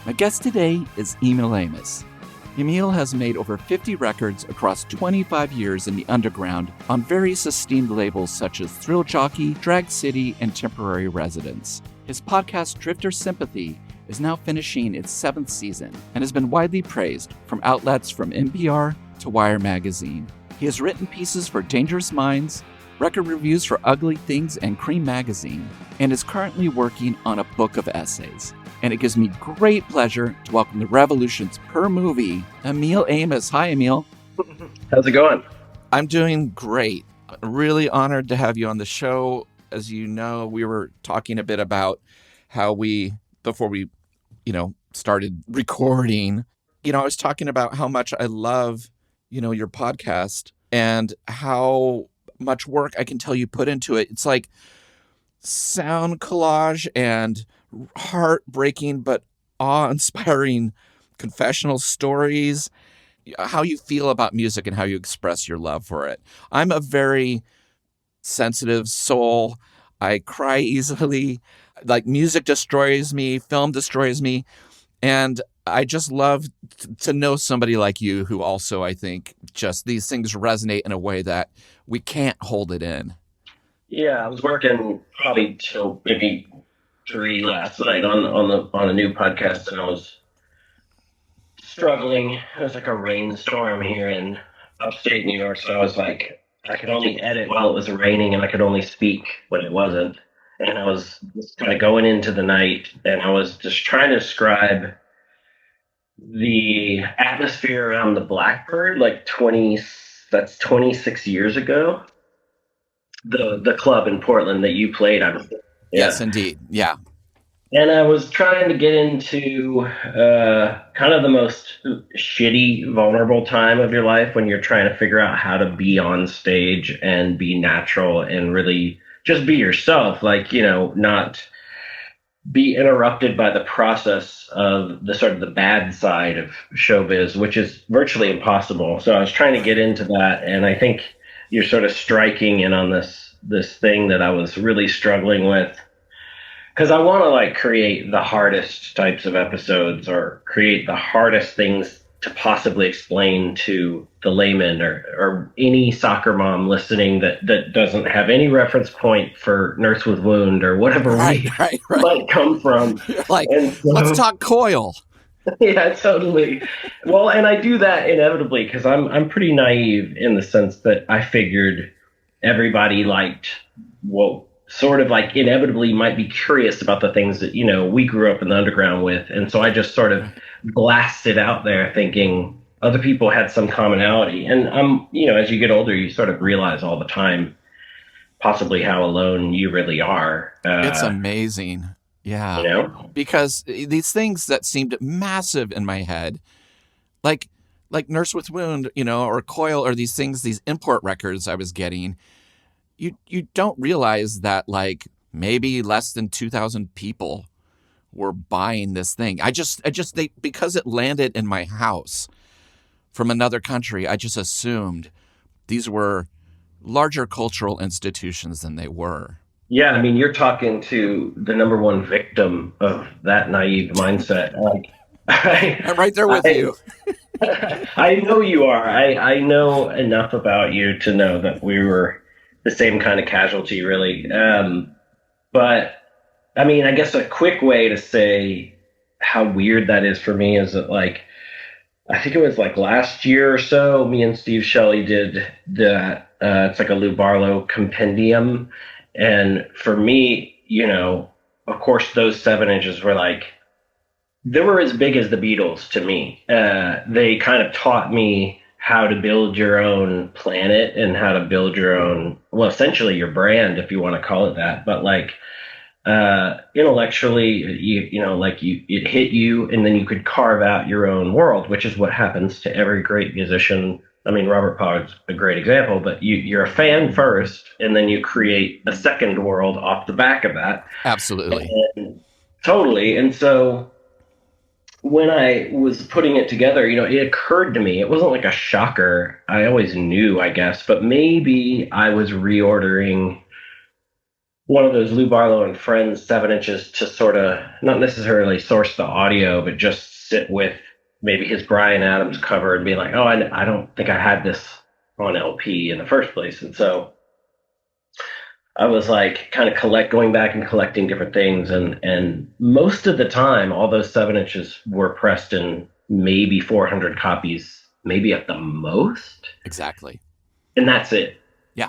My guest today is Emil Amos. Emil has made over 50 records across 25 years in the underground on various esteemed labels such as Thrill Jockey, Drag City, and Temporary Residence. His podcast, Drifter Sympathy, is now finishing its 7th season and has been widely praised from outlets from NPR to Wire Magazine. He has written pieces for Dangerous Minds, record reviews for Ugly Things and Cream Magazine, and is currently working on a book of essays. And it gives me great pleasure to welcome the Revolutions per movie, Emil Amos. Hi, Emil. How's it going? I'm doing great. Really honored to have you on the show. As you know, we were talking a bit about how before we, started recording, I was talking about how much I love, your podcast and how much work I can tell you put into it. It's like sound collage and heartbreaking but awe-inspiring confessional stories, how you feel about music and how you express your love for it. I'm a very sensitive soul. I cry easily. Like, music destroys me, film destroys me. And I just love to know somebody like you who also, I think, just these things resonate in a way that we can't hold it in. Yeah, I was working probably till maybe 3 last night on a new podcast, and I was struggling. It was like a rainstorm here in upstate New York, so I was like, I could only edit while it was raining, and I could only speak when it wasn't. And I was just kind of going into the night, and I was just trying to describe the atmosphere around the Blackbird, that's 26 years ago. The club in Portland that you played on. Yeah. Yes, indeed. Yeah. And I was trying to get into kind of the most shitty, vulnerable time of your life when you're trying to figure out how to be on stage and be natural and really just be yourself, not be interrupted by the process of the sort of the bad side of showbiz, which is virtually impossible. So I was trying to get into that, and I think you're sort of striking in on this thing that I was really struggling with, because I want to create the hardest types of episodes or create the hardest things to possibly explain to the layman or any soccer mom listening that doesn't have any reference point for Nurse with Wound or whatever right. might come from. Let's talk Coil. Yeah, totally. Well, and I do that inevitably because I'm pretty naive in the sense that I figured everybody inevitably might be curious about the things that, we grew up in the underground with. And so I just sort of blasted out there thinking other people had some commonality. And as you get older, you sort of realize all the time possibly how alone you really are. It's amazing. Yeah. Because these things that seemed massive in my head, like Nurse with Wound, or Coil, or these things, these import records I was getting, you don't realize that maybe less than 2,000 people were buying this thing. Because it landed in my house from another country, I just assumed these were larger cultural institutions than they were. Yeah, I mean, you're talking to the number one victim of that naive mindset. I'm right there with you. I know you are. I know enough about you to know that we were the same kind of casualty, really. But, I mean, I guess a quick way to say how weird that is for me is that, I think it was last year or so, me and Steve Shelley did that. It's a Lou Barlow compendium. And for me, of course, those 7 inches were they were as big as the Beatles to me. They kind of taught me how to build your own planet and how to build your own, well, essentially your brand, if you want to call it that. But intellectually, it hit you, and then you could carve out your own world, which is what happens to every great musician. I mean, Robert Pogg's a great example, but you're a fan first, and then you create a second world off the back of that. Absolutely. Totally. And so when I was putting it together, it occurred to me, it wasn't a shocker. I always knew, I guess, but maybe I was reordering one of those Lou Barlow and Friends 7 inches to sort of not necessarily source the audio, but just sit with maybe his Bryan Adams cover and be like, oh, I don't think I had this on LP in the first place. And so I was like kind of going back and collecting different things. And most of the time, all those 7 inches were pressed in maybe 400 copies, maybe at the most. Exactly. And that's it. Yeah.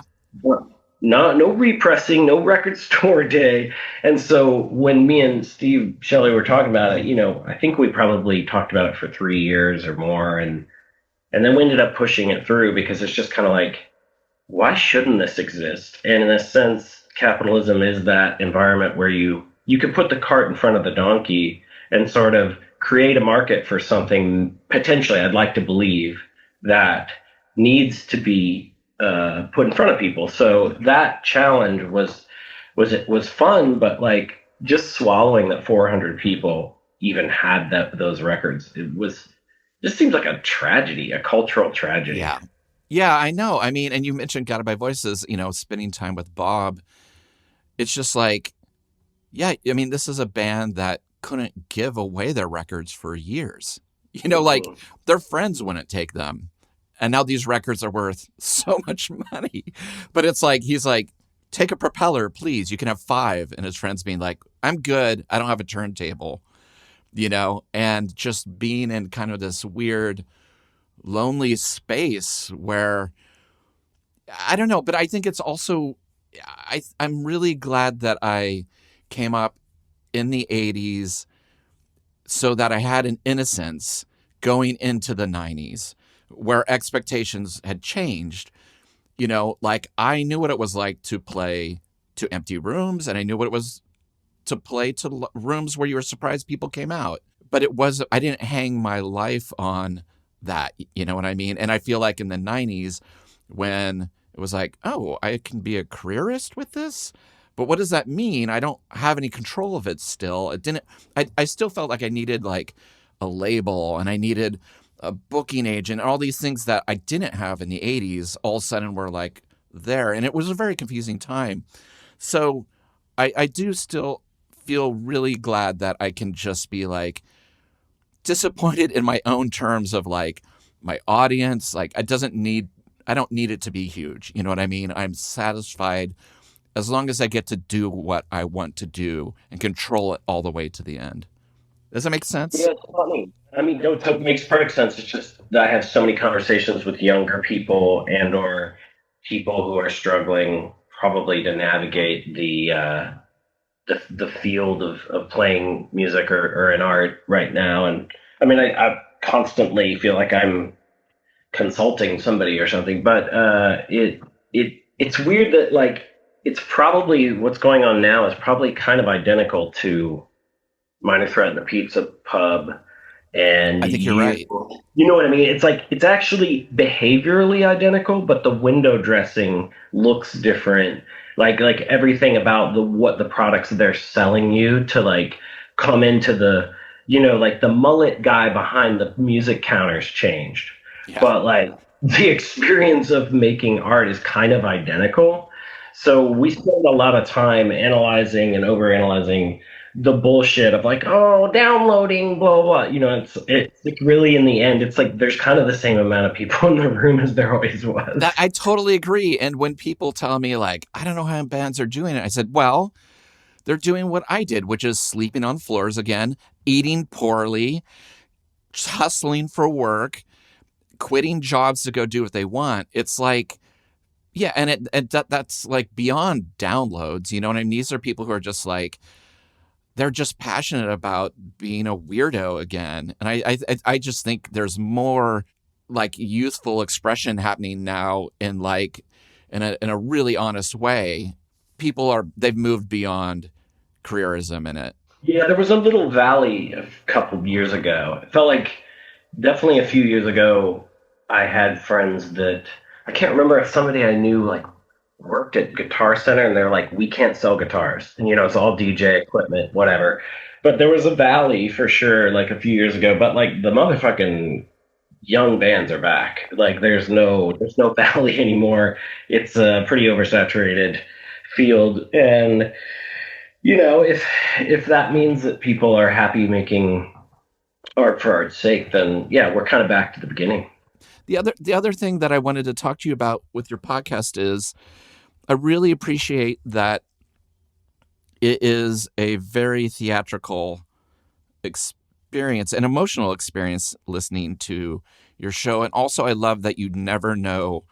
No repressing, no record store day. And so when me and Steve Shelley were talking about it, I think we probably talked about it for 3 years or more. And then we ended up pushing it through because it's just kind of like, why shouldn't this exist? And in a sense, capitalism is that environment where you can put the cart in front of the donkey and sort of create a market for something potentially, I'd like to believe, that needs to be put in front of people. So that challenge was fun, but like just swallowing that 400 people even had those records, just seems like a tragedy, a cultural tragedy. Yeah. Yeah, I know. I mean, and you mentioned Guided by Voices, spending time with Bob. It's just like, yeah, I mean, this is a band that couldn't give away their records for years. Like their friends wouldn't take them. And now these records are worth so much money. But it's like, he's like, take a propeller, please. You can have 5. And his friends being like, I'm good. I don't have a turntable, and just being in kind of this weird, lonely space where, I don't know, but I think it's also, I'm really glad that I came up in the 80s so that I had an innocence going into the 90s where expectations had changed. Like I knew what it was like to play to empty rooms, and I knew what it was to play to rooms where you were surprised people came out. But I didn't hang my life on that, you know what I mean? And I feel like in the 90s when it was like, oh, I can be a careerist with this, but what does that mean? I don't have any control of it still. I still felt like I needed like a label, and I needed a booking agent, and all these things that I didn't have in the 80s all of a sudden were like there. And it was a very confusing time. So I do still feel really glad that I can just be like disappointed in my own terms of like my audience. Like I don't need it to be huge. You know what I mean? I'm satisfied as long as I get to do what I want to do and control it all the way to the end. Does that make sense? Yeah, it's funny. I mean, no, it makes perfect sense. It's just that I have so many conversations with younger people or people who are struggling probably to navigate the field of playing music or an art right now. And I mean, I constantly feel like I'm consulting somebody or something, but it's weird that like it's probably what's going on now is probably kind of identical to Minor Threat and the Pizza Pub. And I think you're right. You know what I mean? It's like it's actually behaviorally identical, but the window dressing looks different. Like everything about what the products they're selling you to like come into the, like the mullet guy behind the music counters changed. Yeah. But like the experience of making art is kind of identical. So we spend a lot of time analyzing and overanalyzing the bullshit of like, oh, downloading, blah, blah, blah. It's like really in the end, it's like there's kind of the same amount of people in the room as there always was. I totally agree. And when people tell me like, I don't know how bands are doing it, I said, well, they're doing what I did, which is sleeping on floors again, eating poorly, hustling for work, quitting jobs to go do what they want. It's like, yeah, and that's like beyond downloads, you know what I mean? These are people who are just like, they're just passionate about being a weirdo again. And I just think there's more like youthful expression happening now in like in a really honest way. They've moved beyond careerism in it. Yeah, there was a little valley a couple of years ago. It felt like definitely a few years ago I had friends that I can't remember if somebody I knew like worked at Guitar Center and they're like, we can't sell guitars. And, it's all DJ equipment, whatever. But there was a valley for sure, like a few years ago. But like the motherfucking young bands are back. Like there's no valley anymore. It's a pretty oversaturated field. And if that means that people are happy making art for art's sake, then yeah, we're kind of back to the beginning. The other thing that I wanted to talk to you about with your podcast is I really appreciate that it is a very theatrical experience, an emotional experience listening to your show. And also I love that you never know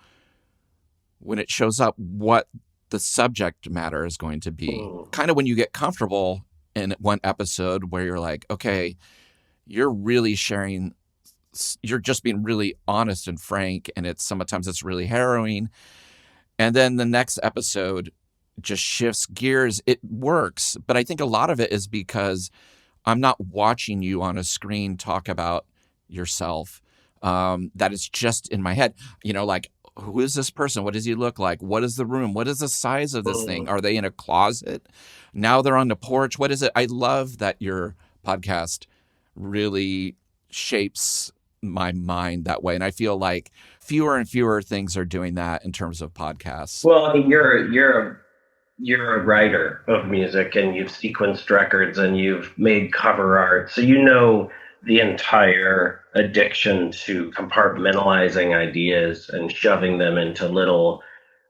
when it shows up what the subject matter is going to be. Kind of when you get comfortable in one episode where you're like, okay, you're really sharing, you're just being really honest and frank, and sometimes it's really harrowing. And then the next episode just shifts gears. It works, but I think a lot of it is because I'm not watching you on a screen talk about yourself. That is just in my head, like, who is this person? What does he look like? What is the room? What is the size of this thing? Are they in a closet? Now they're on the porch. What is it? I love that your podcast really shapes my mind that way. And I feel like fewer and fewer things are doing that in terms of podcasts. Well, I mean, you're a writer of music, and you've sequenced records, and you've made cover art, so the entire addiction to compartmentalizing ideas and shoving them into little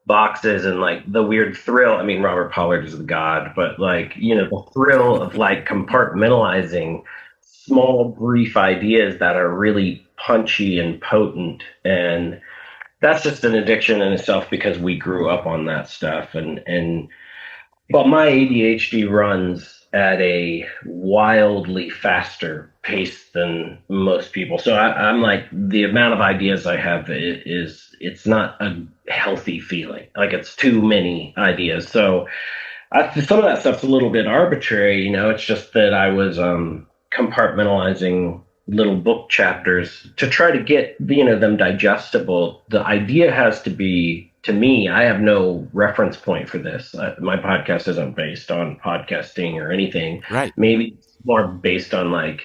boxes, and like the weird thrill. I mean, Robert Pollard is the god, but like, the thrill of like compartmentalizing small, brief ideas that are really punchy and potent. And that's just an addiction in itself because we grew up on that stuff. But my ADHD runs at a wildly faster pace than most people. So I'm like, the amount of ideas I have it's not a healthy feeling. Like, it's too many ideas. So some of that stuff's a little bit arbitrary. It's just that I was compartmentalizing little book chapters to try to get them digestible. The idea has to be, to me, I have no reference point for this. My podcast isn't based on podcasting or anything. Right. Maybe it's more based on like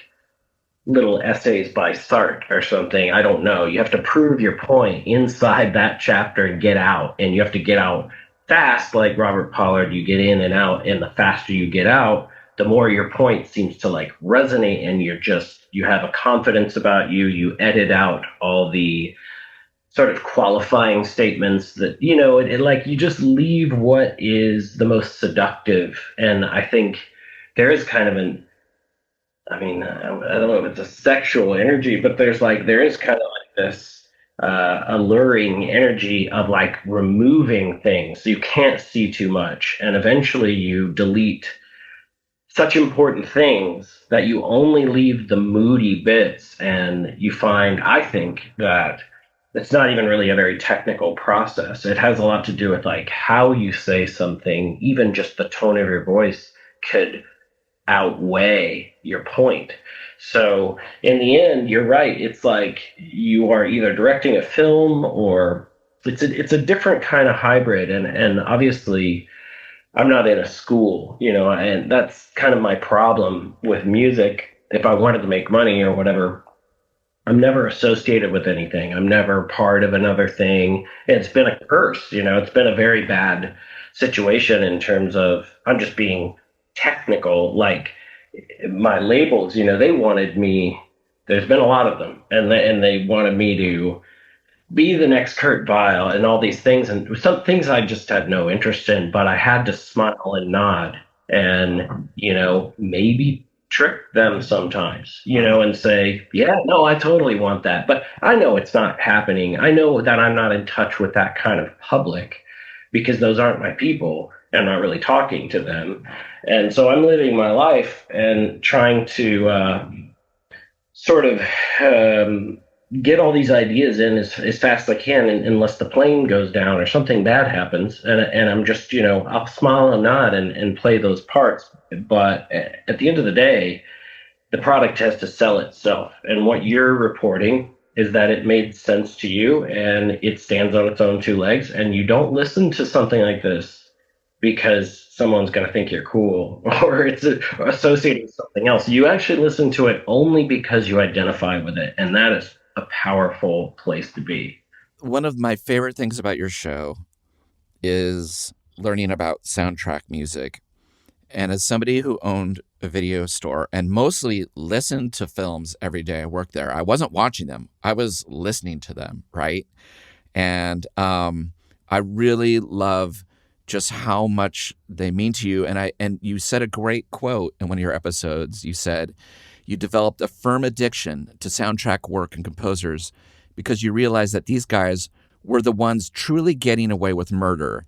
little essays by Sartre or something. I don't know. You have to prove your point inside that chapter and get out. And you have to get out fast, like Robert Pollard. You get in and out, and the faster you get out, the more your point seems to like resonate, and you have a confidence about you. You edit out all the sort of qualifying statements that, like, you just leave what is the most seductive. And I think there is kind of I don't know if it's a sexual energy, but there is kind of like this alluring energy of like removing things so you can't see too much. And eventually you delete such important things that you only leave the moody bits. And you find, I think, that it's not even really a very technical process. It has a lot to do with like how you say something. Even just the tone of your voice could outweigh your point. So in the end, you're right. It's like you are either directing a film, or it's a different kind of hybrid. And obviously I'm not in a school, and that's kind of my problem with music. If I wanted to make money or whatever, I'm never associated with anything. I'm never part of another thing. It's been a curse, it's been a very bad situation in terms of, I'm just being technical, like my labels, they wanted me, there's been a lot of them, and they wanted me to be the next Kurt Weill and all these things. And some things I just had no interest in, but I had to smile and nod and, maybe trick them sometimes, and say, yeah, no, I totally want that. But I know it's not happening. I know that I'm not in touch with that kind of public because those aren't my people. I'm not really talking to them. And so I'm living my life and trying to sort of get all these ideas in as fast as I can, unless the plane goes down or something bad happens. And I'm just, I'll smile and nod and play those parts. But at the end of the day, the product has to sell itself. And what you're reporting is that it made sense to you and it stands on its own two legs. And you don't listen to something like this because someone's going to think you're cool or it's associated with something else. You actually listen to it only because you identify with it. And that is a powerful place to be. One of my favorite things about your show is learning about soundtrack music. And as somebody who owned a video store and mostly listened to films every day I worked there, I wasn't watching them. I was listening to them, right? And I really love just how much they mean to you. And you said a great quote in one of your episodes. You said you developed a firm addiction to soundtrack work and composers because you realized that these guys were the ones truly getting away with murder.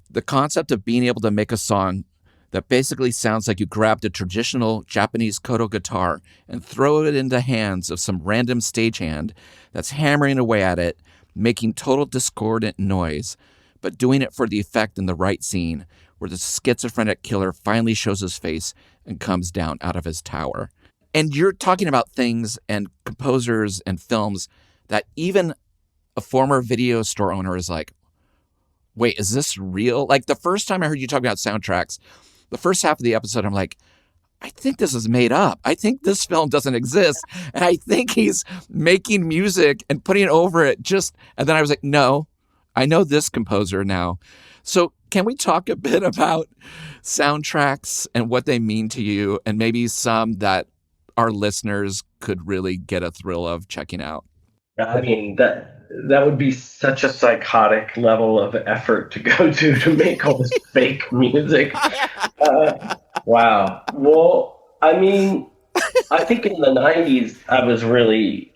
The concept of being able to make a song that basically sounds like you grabbed a traditional Japanese koto guitar and throw it into the hands of some random stagehand that's hammering away at it, making total discordant noise, but doing it for the effect in the right scene where the schizophrenic killer finally shows his face and comes down out of his tower. And you're talking about things and composers and films that even a former video store owner is like, wait, is this real? Like the first time I heard you talk about soundtracks, the first half of the episode, I'm like, I think this is made up. I think this film doesn't exist. And I think he's making music and putting it over it and then I was like, no, I know this composer now. So can we talk a bit about soundtracks and what they mean to you and maybe some that our listeners could really get a thrill of checking out? I mean, that would be such a psychotic level of effort to go to make all this fake music. Wow. Well, I mean, I think in the 90s, I was really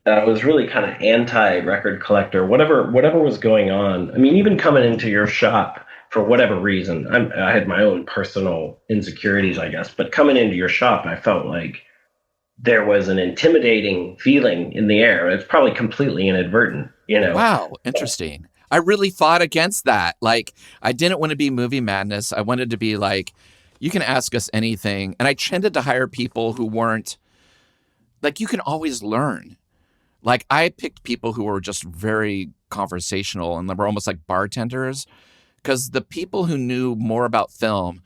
kind of anti-record collector. Whatever was going on. I mean, even coming into your shop for whatever reason, I had my own personal insecurities, I guess. But coming into your shop, I felt like there was an intimidating feeling in the air. It's probably completely inadvertent, you know. Wow, interesting. I really fought against that. Like, I didn't want to be movie madness. I wanted to be like, you can ask us anything. And I tended to hire people who weren't, like, you can always learn. Like, I picked people who were just very conversational and they were almost like bartenders, because the people who knew more about film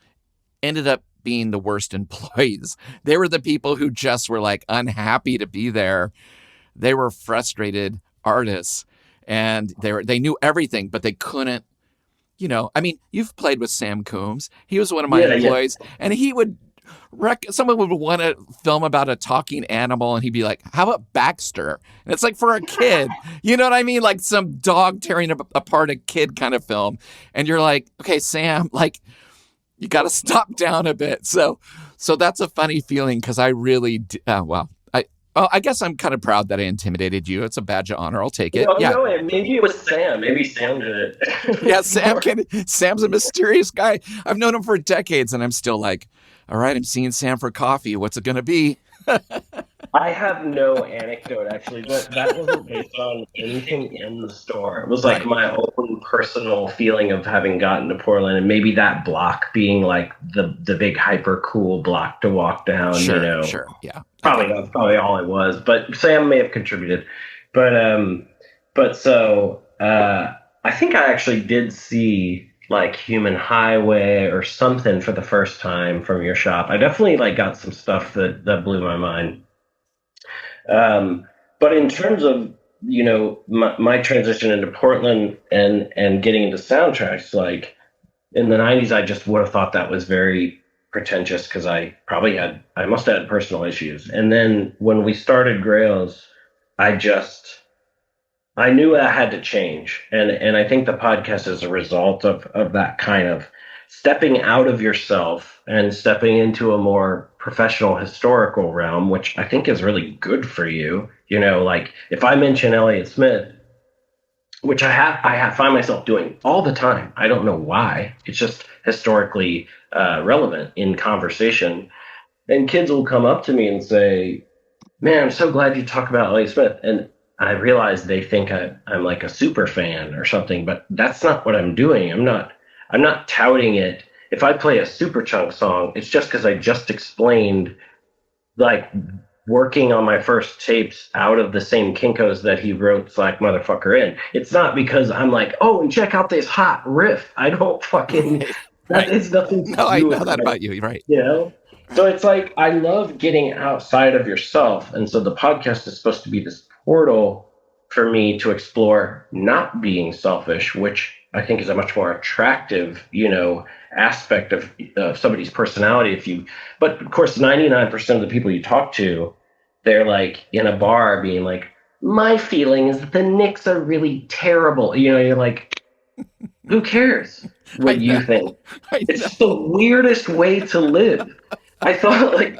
ended up being the worst employees. They were the people who just were like unhappy to be there. They were frustrated artists and they knew everything, but they couldn't, I mean, you've played with Sam Coomes. He was one of my employees and he would someone would want to film about a talking animal and he'd be like, how about Baxter? And it's like for a kid, you know what I mean? Like some dog tearing apart a kid kind of film. And you're like, okay, Sam, like, you got to stop down a bit. So that's a funny feeling because I really, I guess I'm kind of proud that I intimidated you. It's a badge of honor. I'll take it. No, maybe it was Sam. Maybe Sam did it. Yeah, Sam's a mysterious guy. I've known him for decades and I'm still like, all right, I'm seeing Sam for coffee. What's it going to be? I have no anecdote, actually, but that wasn't based on anything in the store. It was like my own personal feeling of having gotten to Portland and maybe that block being like the big hyper cool block to walk down, Sure, yeah. That's probably all it was, but Sam may have contributed. But so I think I actually did see like Human Highway or something for the first time from your shop. I definitely like got some stuff that blew my mind. But in terms of, my transition into Portland and getting into soundtracks, like in the 90s, I just would have thought that was very pretentious because I must have had personal issues. And then when we started Grails, I knew I had to change. And I think the podcast is a result of that kind of stepping out of yourself and stepping into a more professional historical realm, which I think is really good for you. Like if I mention Elliott Smith, which I find myself doing all the time. I don't know why. It's just historically relevant in conversation. And kids will come up to me and say, man, I'm so glad you talk about Elliott Smith. And I realize they think I'm like a super fan or something, but that's not what I'm doing. I'm not touting it. If I play a Superchunk song, it's just because I just explained, like, working on my first tapes out of the same Kinkos that he wrote Slack Motherfucker in. It's not because I'm like, oh, and check out this hot riff. I don't fucking... That is nothing to do I know with that it, about you, right? So it's like, I love getting outside of yourself. And so the podcast is supposed to be this portal for me to explore not being selfish, which I think is a much more attractive, aspect of somebody's personality. But of course, 99% of the people you talk to, they're like in a bar being like, my feeling is that the Knicks are really terrible. You're like, who cares I what you know. think? I It's just the know. weirdest way to live. I thought like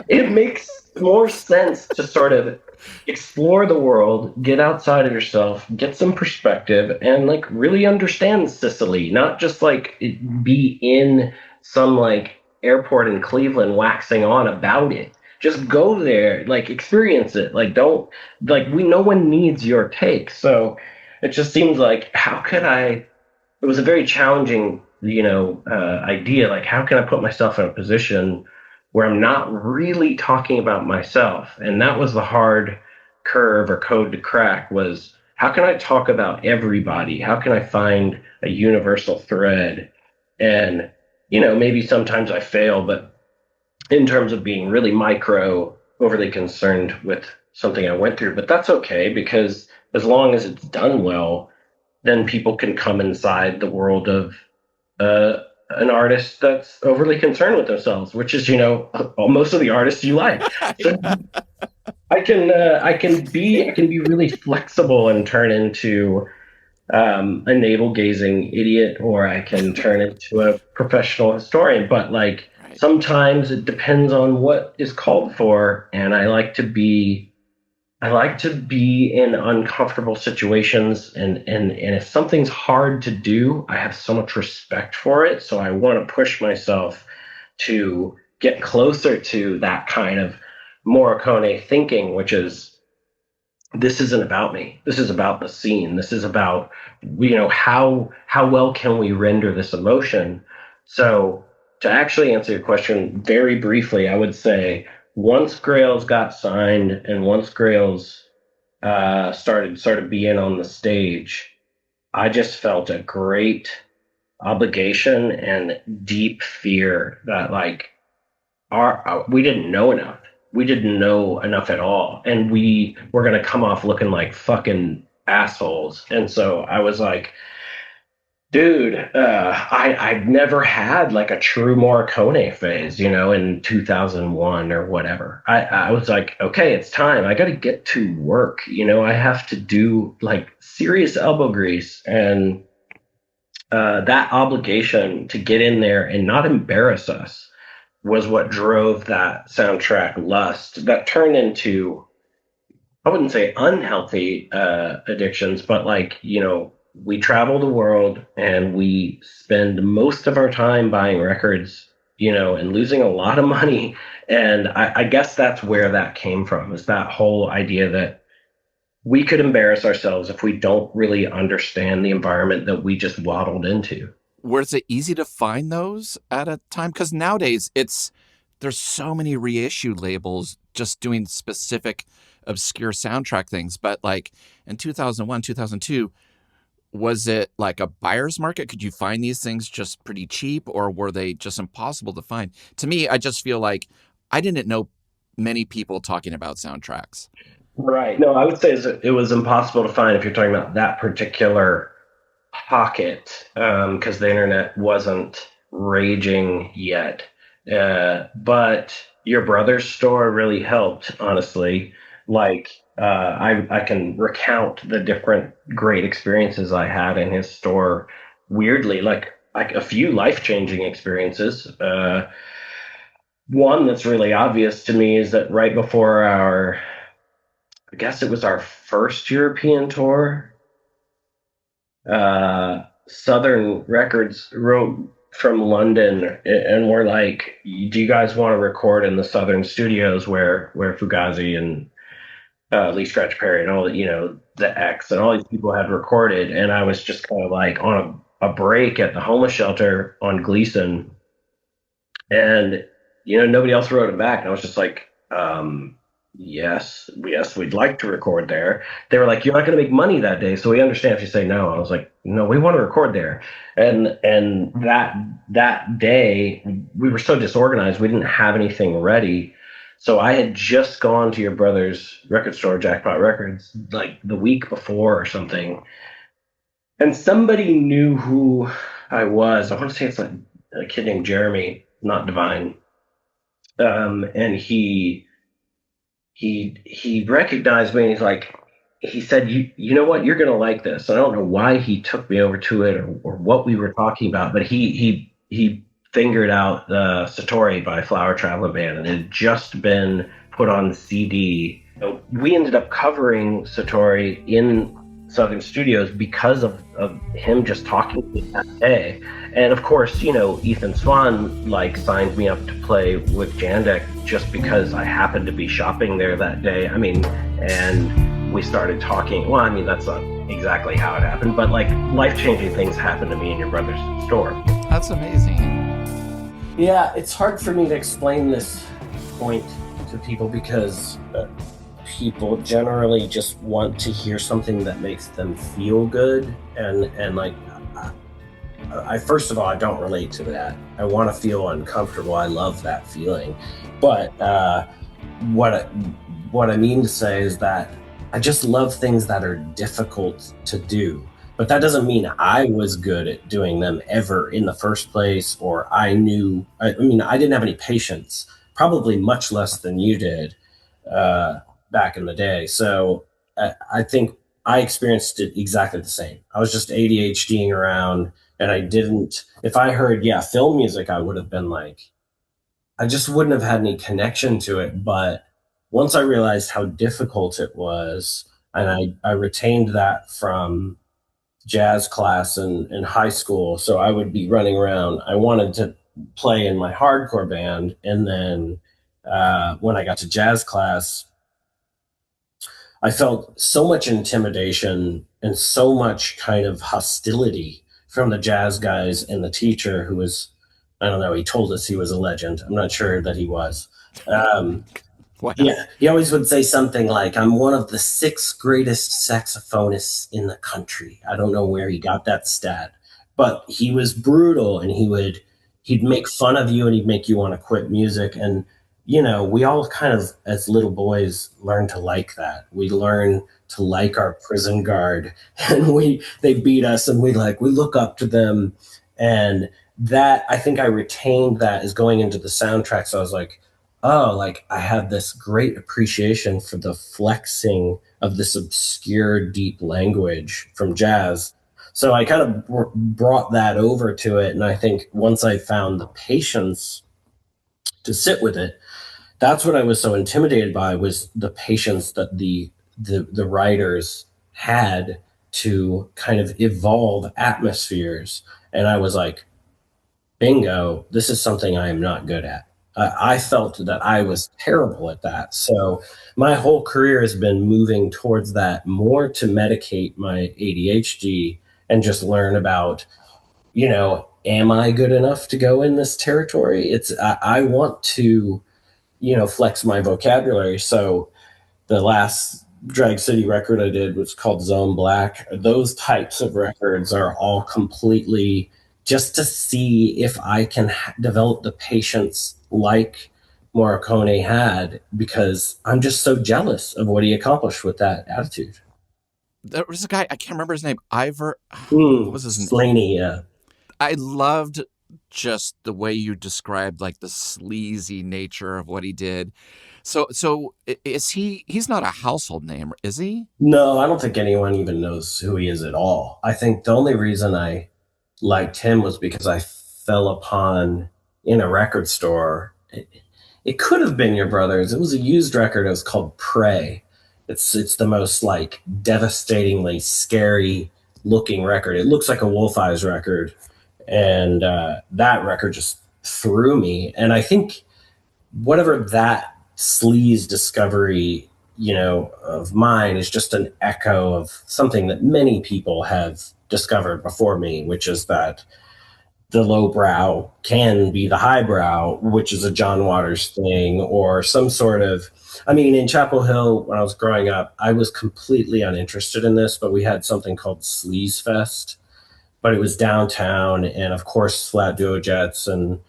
it makes more sense to sort of explore the world, get outside of yourself, get some perspective, and like really understand Sicily, not just like be in some like airport in Cleveland waxing on about it. Just go there, like experience it. Like don't like we no one needs your take. So it just seems like how could I it was a very challenging, idea. Like, how can I put myself in a position where I'm not really talking about myself? And that was the hard curve or code to crack was how can I talk about everybody? How can I find a universal thread? And, maybe sometimes I fail, but in terms of being really micro, overly concerned with something I went through, but that's okay because as long as it's done well, then people can come inside the world of uh, an artist that's overly concerned with themselves, which is, most of the artists you like. So I can be really flexible and turn into a navel gazing idiot, or I can turn into a professional historian. But like Right. sometimes it depends on what is called for, and I like to be in uncomfortable situations and if something's hard to do, I have so much respect for it. So I want to push myself to get closer to that kind of Morricone thinking, which is this isn't about me. This is about the scene. This is about how well can we render this emotion. So to actually answer your question very briefly, I would say once Grails got signed and once Grails started sort of being on the stage, I just felt a great obligation and deep fear that like we didn't know enough. We didn't know enough at all, and we were gonna come off looking like fucking assholes. And so I was like, dude, I've never had like a true Morricone phase, in 2001 or whatever. I was like, okay, it's time. I got to get to work. I have to do like serious elbow grease and that obligation to get in there and not embarrass us was what drove that soundtrack lust that turned into I wouldn't say unhealthy addictions, but like, we travel the world and we spend most of our time buying records, and losing a lot of money. And I guess that's where that came from, is that whole idea that we could embarrass ourselves if we don't really understand the environment that we just waddled into. Was it easy to find those at a time? Because nowadays there's so many reissue labels just doing specific obscure soundtrack things. But like in 2001, 2002, was it like a buyer's market? Could you find these things just pretty cheap, or were they just impossible to find? To me, I just feel like I didn't know many people talking about soundtracks. Right. No, I would say it was impossible to find if you're talking about that particular pocket, because the internet wasn't raging yet. But your brother's store really helped, honestly. Like, I can recount the different great experiences I had in his store. Weirdly, like a few life changing experiences. One that's really obvious to me is that right before I guess it was our first European tour, Southern Records wrote from London and were like, "Do you guys want to record in the Southern studios where Fugazi and Lee Scratch Perry and all the X and all these people had recorded?" And I was just kind of like on a break at the homeless shelter on Gleason, and nobody else wrote it back, and I was just like, yes, we'd like to record there. They were like, "You're not going to make money that day, so we understand if you say no." I was like, "No, we want to record there." And that day we were so disorganized, we didn't have anything ready. So I had just gone to your brother's record store, Jackpot Records, like the week before or something, And somebody knew who I was. I want to say it's like a kid named Jeremy, not Divine. And he recognized me, and he's like, he said, you know what, you're gonna like this. I don't know why he took me over to it, or what we were talking about, but he fingered out Satori by Flower Travelin Band, and it had just been put on CD. So we ended up covering Satori in Southern Studios because of him just talking to me that day. And of course, Ethan Swan like signed me up to play with Jandek just because I happened to be shopping there that day. I mean, and we started talking. Well, I mean, that's not exactly how it happened, but like life-changing things happened to me in your brother's store. That's amazing. Yeah, it's hard for me to explain this point to people because people generally just want to hear something that makes them feel good, and like I first of all, I don't relate to that. I want to feel uncomfortable. I love that feeling, but what I mean to say is that I just love things that are difficult to do. But that doesn't mean I was good at doing them ever in the first place, or I mean, I didn't have any patience, probably much less than you did back in the day. So I think I experienced it exactly the same. I was just ADHDing around, and I didn't, if I heard, film music, I would have been like, I just wouldn't have had any connection to it. But once I realized how difficult it was, and I retained that from jazz class in high school. So I would be running around. I wanted to play in my hardcore band. And then when I got to jazz class, I felt so much intimidation and so much kind of hostility from the jazz guys and the teacher, who was, I don't know, he told us he was a legend. I'm not sure that he was. Wow. Yeah, he always would say something like, I'm one of the 6 greatest saxophonists in the country. I don't know where he got that stat, but he was brutal, and he'd make fun of you, and he'd make you want to quit music. And, we all kind of, as little boys, learn to like that. We learn to like our prison guard, and they beat us, and we look up to them. And that, I think I retained that as going into the soundtrack. So I was like, oh, like I had this great appreciation for the flexing of this obscure, deep language from jazz. So I kind of brought that over to it. And I think once I found the patience to sit with it, that's what I was so intimidated by, was the patience that the writers had to kind of evolve atmospheres. And I was like, bingo, this is something I am not good at. I felt that I was terrible at that. So my whole career has been moving towards that, more to medicate my ADHD and just learn about, am I good enough to go in this territory? I want to, flex my vocabulary. So the last Drag City record I did was called Zone Black. Those types of records are all completely just to see if I can develop the patience like Morricone had, because I'm just so jealous of what he accomplished with that attitude. There was a guy, I can't remember his name, Ivor. What was his name? Slaney, yeah. I loved just the way you described like the sleazy nature of what he did. So is he's not a household name, is he? No, I don't think anyone even knows who he is at all. I think the only reason I liked him was because I fell upon, in a record store. It could have been your brother's. It was a used record. It was called Prey. It's the most like devastatingly scary looking record. It looks like a Wolf Eyes record, and that record just threw me. And I think whatever that sleaze discovery, of mine, is just an echo of something that many people have discovered before me, which is that the lowbrow can be the highbrow, which is a John Waters thing, or some sort of, in Chapel Hill, when I was growing up, I was completely uninterested in this, but we had something called Sleaze Fest, but it was downtown. And of course, Flat Duo Jets and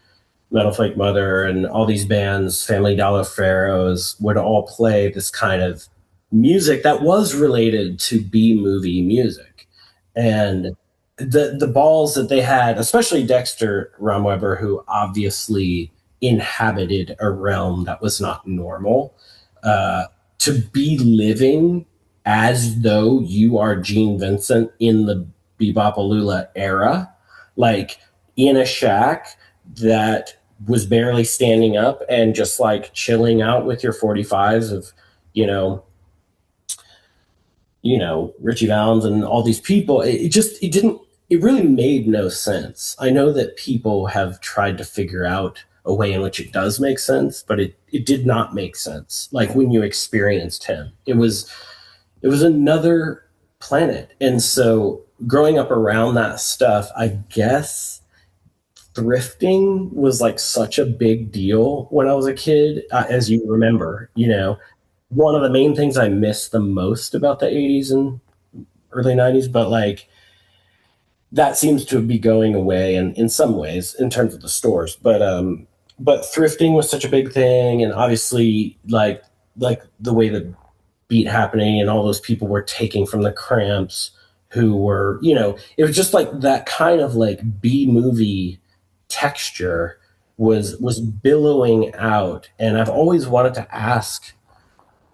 Metal Flake Mother and all these bands, Family Dollar Pharaohs, would all play this kind of music that was related to B-movie music. And the balls that they had, especially Dexter Romweber, who obviously inhabited a realm that was not normal, uh, to be living as though you are Gene Vincent in the Bebopalula era, like in a shack that was barely standing up and just like chilling out with your 45s of, you know, Richie Valens and all these people. It didn't, it really made no sense. I know that people have tried to figure out a way in which it does make sense, but it did not make sense. Like when you experienced him, it was another planet. And so growing up around that stuff, I guess thrifting was like such a big deal when I was a kid, as you remember, one of the main things I miss the most about the 80s and early 90s, but like that seems to be going away in some ways in terms of the stores. But thrifting was such a big thing, and obviously like the way the beat happening and all those people were taking from the Cramps, who were, it was just like that kind of like B movie texture was billowing out. And I've always wanted to ask,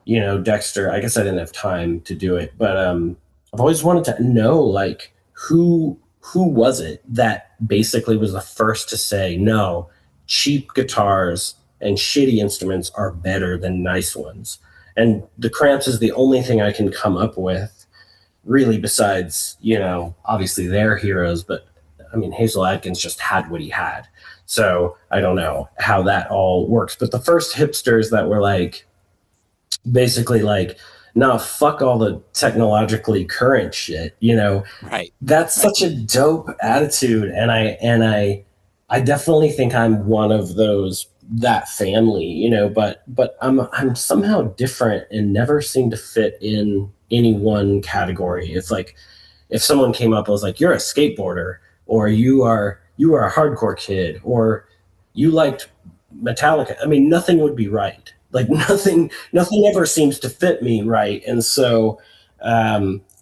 Dexter, I guess I didn't have time to do it, but I've always wanted to know, like, who was it that basically was the first to say, no, cheap guitars and shitty instruments are better than nice ones. And the Cramps is the only thing I can come up with, really, besides, obviously their heroes, but I mean, Hazel Adkins just had what he had. So I don't know how that all works. But the first hipsters that were like, basically like, nah, fuck all the technologically current shit, Right. that's such a dope attitude. And I definitely think I'm one of that family, but I'm somehow different and never seem to fit in any one category. It's like if someone came up and was like, you're a skateboarder, or you are a hardcore kid, or you liked Metallica. I mean, nothing would be right. Like nothing ever seems to fit me right. And so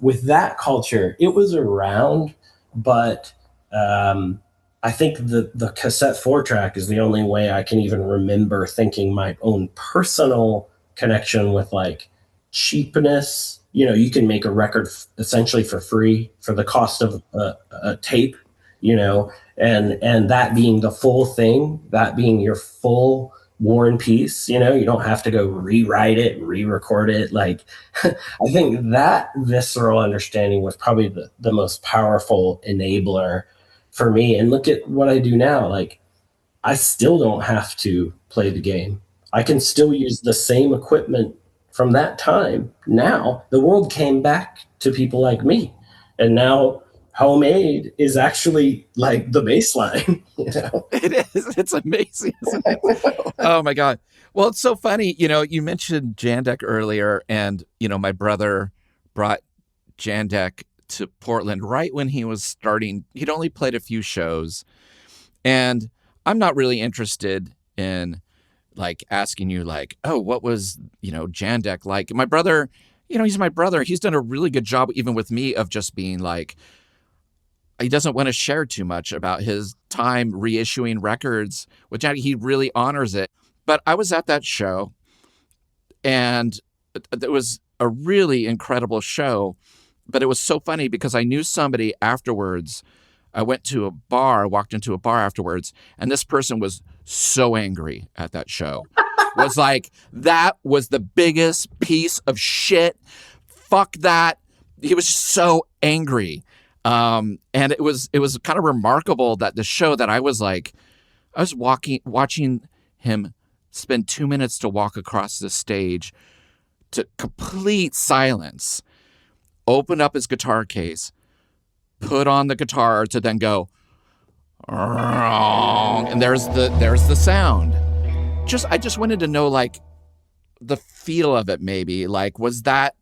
with that culture, it was around, but I think the cassette 4-track is the only way I can even remember thinking my own personal connection with like cheapness. You can make a record essentially for free for the cost of a tape, and that being the full thing, that being your full War and Peace. You don't have to go rewrite it, re-record it. Like, I think that visceral understanding was probably the most powerful enabler for me. And look at what I do now. Like, I still don't have to play the game. I can still use the same equipment from that time. Now the world came back to people like me, and now homemade is actually like the baseline. It is. It's amazing, isn't it? Oh my God. Well, it's so funny. You mentioned Jandek earlier, and my brother brought Jandek to Portland right when he was starting. He'd only played a few shows, and I'm not really interested in like asking you like, oh, what was, Jandek like? My brother, he's my brother. He's done a really good job even with me of just being like, he doesn't want to share too much about his time reissuing records with Jandek. He really honors it. But I was at that show, and it was a really incredible show. But it was so funny because I knew somebody afterwards. I walked into a bar afterwards, and this person was so angry at that show. Was like, that was the biggest piece of shit. Fuck that. He was so angry. And it was kind of remarkable that the show that I was watching him spend 2 minutes to walk across the stage to complete silence, open up his guitar case, put on the guitar to then go, and there's the sound. I just wanted to know like the feel of it, maybe. Like, was that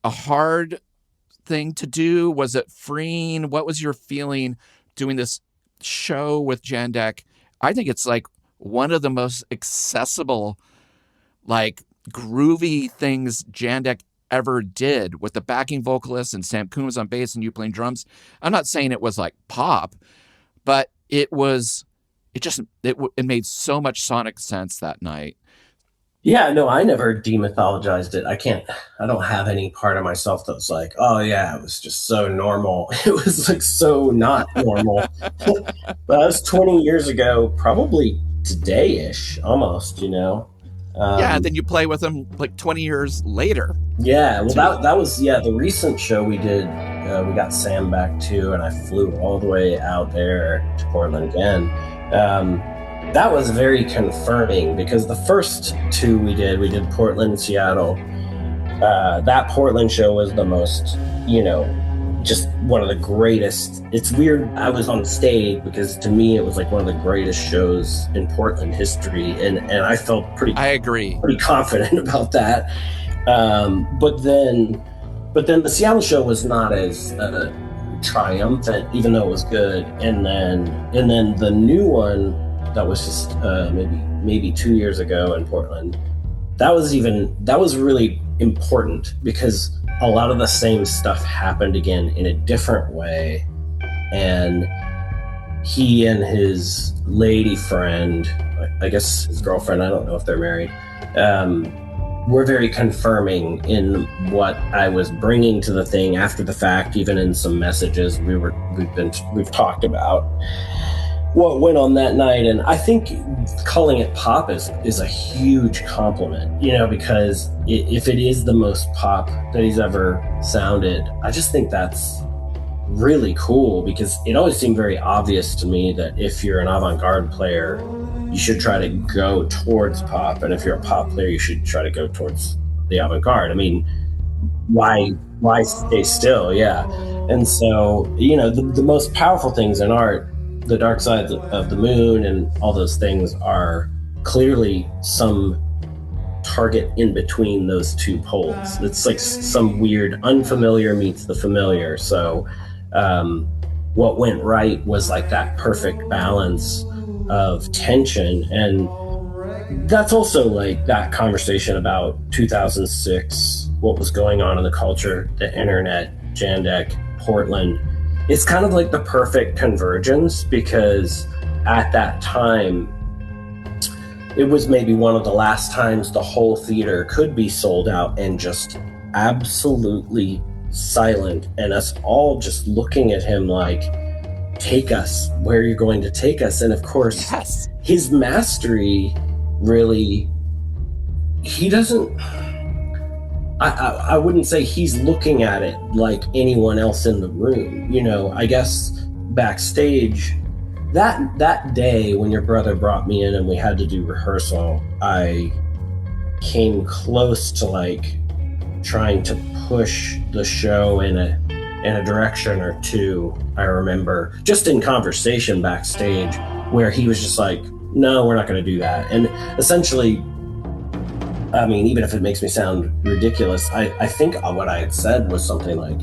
a hard thing to do? Was it freeing? What was your feeling doing this show with Jandek? I think it's like one of the most accessible, like groovy things Jandek ever did with the backing vocalists and Sam Coomes on bass and you playing drums. I'm not saying it was like pop, but it made so much sonic sense that night. Yeah, no, I never demythologized it. I don't have any part of myself that was like, oh yeah, it was just so normal. It was like so not normal. But that was 20 years ago, probably today-ish, almost, Yeah, and then you play with them like 20 years later. Yeah, well, that was, the recent show we did, we got Sam back too, and I flew all the way out there to Portland again. That was very confirming because the first two we did Portland, Seattle. That Portland show was the most, just one of the greatest. It's weird. I was on stage because to me it was like one of the greatest shows in Portland history, and I felt I agree. Pretty confident about that. But then the Seattle show was not as triumphant, even though it was good. And then the new one that was just maybe 2 years ago in Portland, that was really important because a lot of the same stuff happened again in a different way. And he and his lady friend, I guess his girlfriend, I don't know if they're married, were very confirming in what I was bringing to the thing after the fact, even in some messages we've talked about what went on that night. And I think calling it pop is a huge compliment, because if it is the most pop that he's ever sounded, I just think that's really cool, because it always seemed very obvious to me that if you're an avant-garde player, you should try to go towards pop, and if you're a pop player, you should try to go towards the avant-garde. I mean, why stay still? Yeah. And so, the most powerful things in art, the dark side of the moon and all those things, are clearly some target in between those two poles. It's like some weird unfamiliar meets the familiar. So what went right was like that perfect balance of tension. And that's also like that conversation about 2006, what was going on in the culture, the internet, Jandek, Portland. It's kind of like the perfect convergence, because at that time, it was maybe one of the last times the whole theater could be sold out and just absolutely silent, and us all just looking at him like, take us where you're going to take us. And of course, yes, his mastery really, he doesn't, I wouldn't say he's looking at it like anyone else in the room. I guess backstage, that day when your brother brought me in and we had to do rehearsal, I came close to like trying to push the show in a direction or two. I remember just in conversation backstage where he was just like, no, we're not going to do that. And essentially, I mean, even if it makes me sound ridiculous, I think what I had said was something like,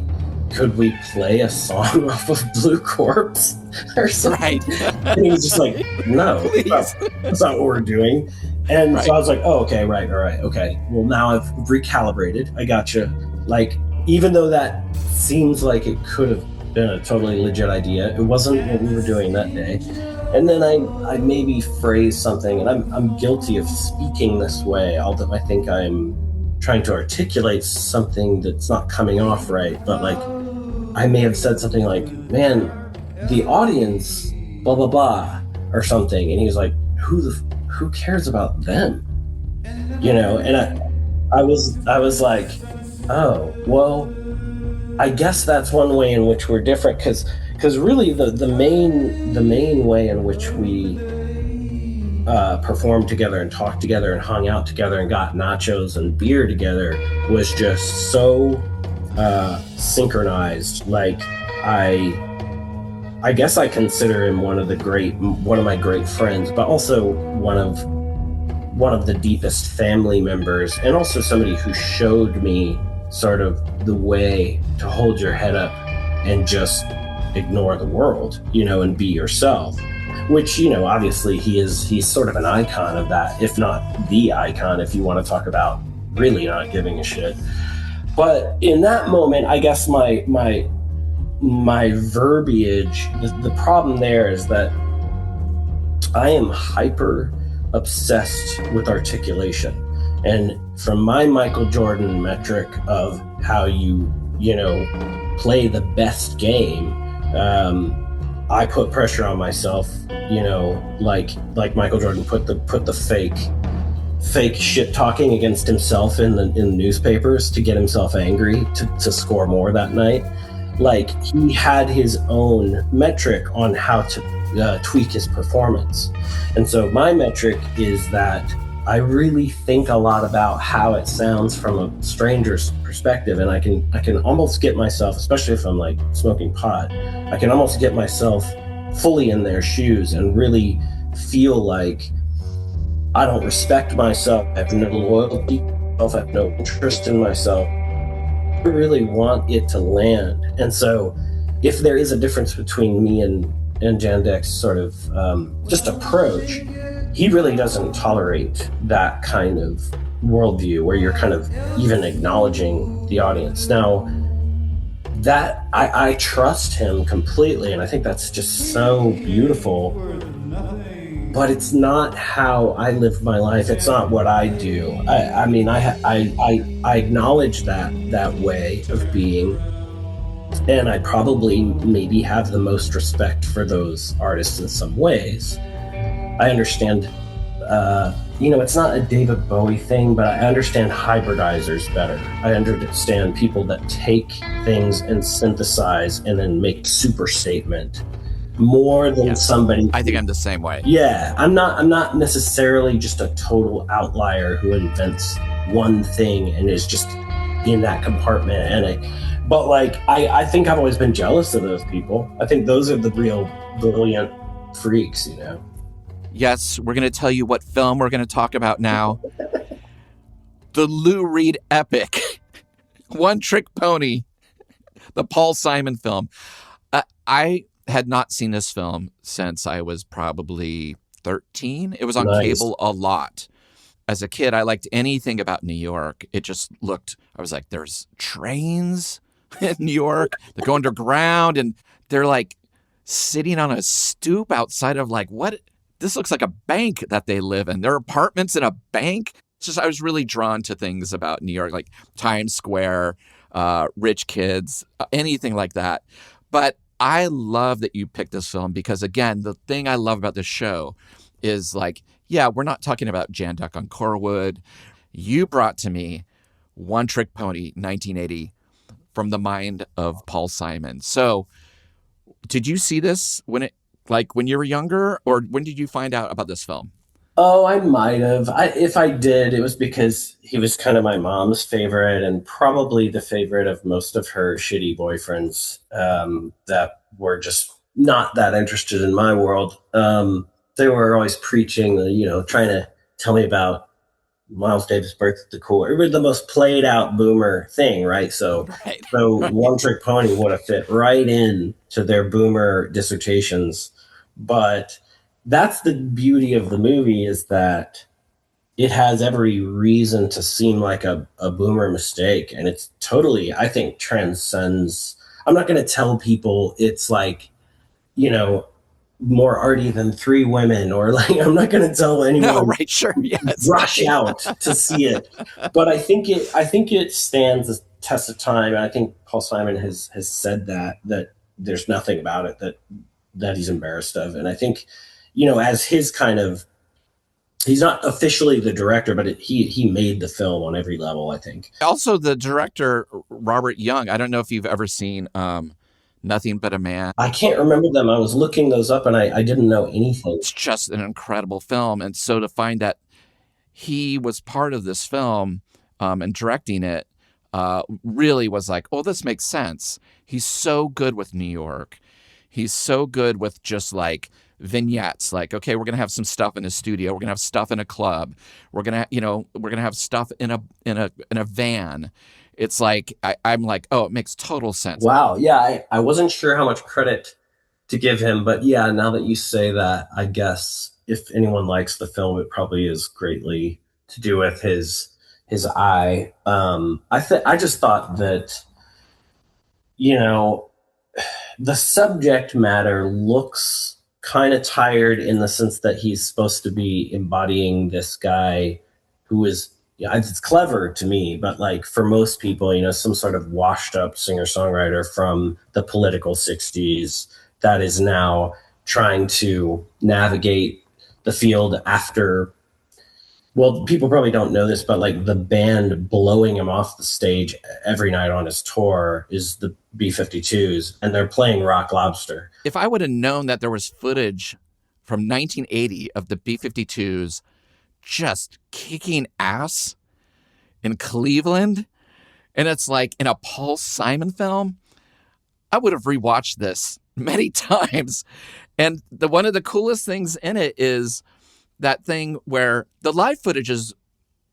could we play a song off of Blue Corpse or something? Right. And he was just like, no, that's not what we're doing. And so I was like, oh, okay, right, all right, okay. Well, now I've recalibrated. I gotcha. Like, even though that seems like it could have been a totally legit idea, it wasn't what we were doing that day. And then I maybe phrased something, and I'm guilty of speaking this way, although I think I'm trying to articulate something that's not coming off right. But like, I may have said something like, man, the audience, blah, blah, blah, or something. And he was like, who cares about them? And I was like, oh, well, I guess that's one way in which we're different, because really the main way in which we performed together and talked together and hung out together and got nachos and beer together was just so synchronized. Like, I guess I consider him one of my great friends, but also one of the deepest family members, and also somebody who showed me sort of the way to hold your head up and just ignore the world, and be yourself, which, obviously he's sort of an icon of that, if not the icon, if you want to talk about really not giving a shit. But in that moment, I guess my verbiage, the problem there is that I am hyper obsessed with articulation. And from my Michael Jordan metric of how you play the best game, I put pressure on myself, like Michael Jordan put the fake shit talking against himself in the newspapers to get himself angry to score more that night. Like, he had his own metric on how to tweak his performance. And so my metric is that I really think a lot about how it sounds from a stranger's perspective. And I can almost get myself, especially if I'm like smoking pot, I can almost get myself fully in their shoes and really feel like I don't respect myself, I have no loyalty, I have no interest in myself. I really want it to land. And so if there is a difference between me and Jandek's sort of just approach, he really doesn't tolerate that kind of worldview where you're kind of even acknowledging the audience. Now, that I trust him completely, and I think that's just so beautiful. But it's not how I live my life. It's not what I do. I mean, I acknowledge that way of being, and I probably maybe have the most respect for those artists in some ways. I understand, it's not a David Bowie thing, but I understand hybridizers better. I understand people that take things and synthesize and then make super statement more than somebody. I think I'm the same way. Yeah, I'm not necessarily just a total outlier who invents one thing and is just in that compartment. But like, I think I've always been jealous of those people. I think those are the real brilliant freaks, Yes, we're going to tell you what film we're going to talk about now. The Lou Reed epic, One Trick Pony, the Paul Simon film. I had not seen this film since I was probably 13. It was on cable a lot. As a kid, I liked anything about New York. It just looked, I was like, there's trains in New York that go underground, and they're like sitting on a stoop outside of like, what? This looks like a bank that they live in. There are apartments in a bank. It's just, I was really drawn to things about New York, like Times Square, rich kids, anything like that. But I love that you picked this film because, again, the thing I love about this show is like, yeah, we're not talking about Jandek on Corwood. You brought to me One Trick Pony, 1980, from the mind of Paul Simon. So did you see this when you were younger, or when did you find out about this film? Oh, I might have. If I did, it was because he was kind of my mom's favorite and probably the favorite of most of her shitty boyfriends that were just not that interested in my world. They were always preaching, trying to tell me about Miles Davis' Birth at the Cool. It was the most played out boomer thing, right? So One Trick Pony would have fit right in to their boomer dissertations. But that's the beauty of the movie, is that it has every reason to seem like a boomer mistake. And it's totally, I think, transcends. I'm not going to tell people it's like, more arty than Three Women, or like, I'm not going to tell anyone. No, right, sure, yes. Rush out to see it. But I think it stands the test of time. And I think Paul Simon has said that there's nothing about it that he's embarrassed of. And I think, as his kind of, he's not officially the director, but he made the film on every level, I think. Also, the director, Robert Young, I don't know if you've ever seen Nothing But a Man. I can't remember them. I was looking those up and I didn't know anything. It's just an incredible film. And so to find that he was part of this film and directing it really was like, oh, this makes sense. He's so good with New York. He's so good with just like vignettes, like, okay, we're going to have some stuff in a studio. We're going to have stuff in a club. We're going to have stuff in a van. It's like, I'm like, oh, it makes total sense. Wow. Yeah. I wasn't sure how much credit to give him, but yeah, now that you say that, I guess if anyone likes the film, it probably is greatly to do with his his eye. I just thought that, you know, the subject matter looks kind of tired in the sense that he's supposed to be embodying this guy who is, yeah, it's clever to me, but like for most people, you know, some sort of washed up singer songwriter from the political 60s that is now trying to navigate the field after, well, people probably don't know this, but like the band blowing him off the stage every night on his tour is the B-52s, and they're playing Rock Lobster. If I would have known that there was footage from 1980 of the B-52s just kicking ass in Cleveland, and it's like in a Paul Simon film, I would have rewatched this many times. And one of the coolest things in it is that thing where the live footage is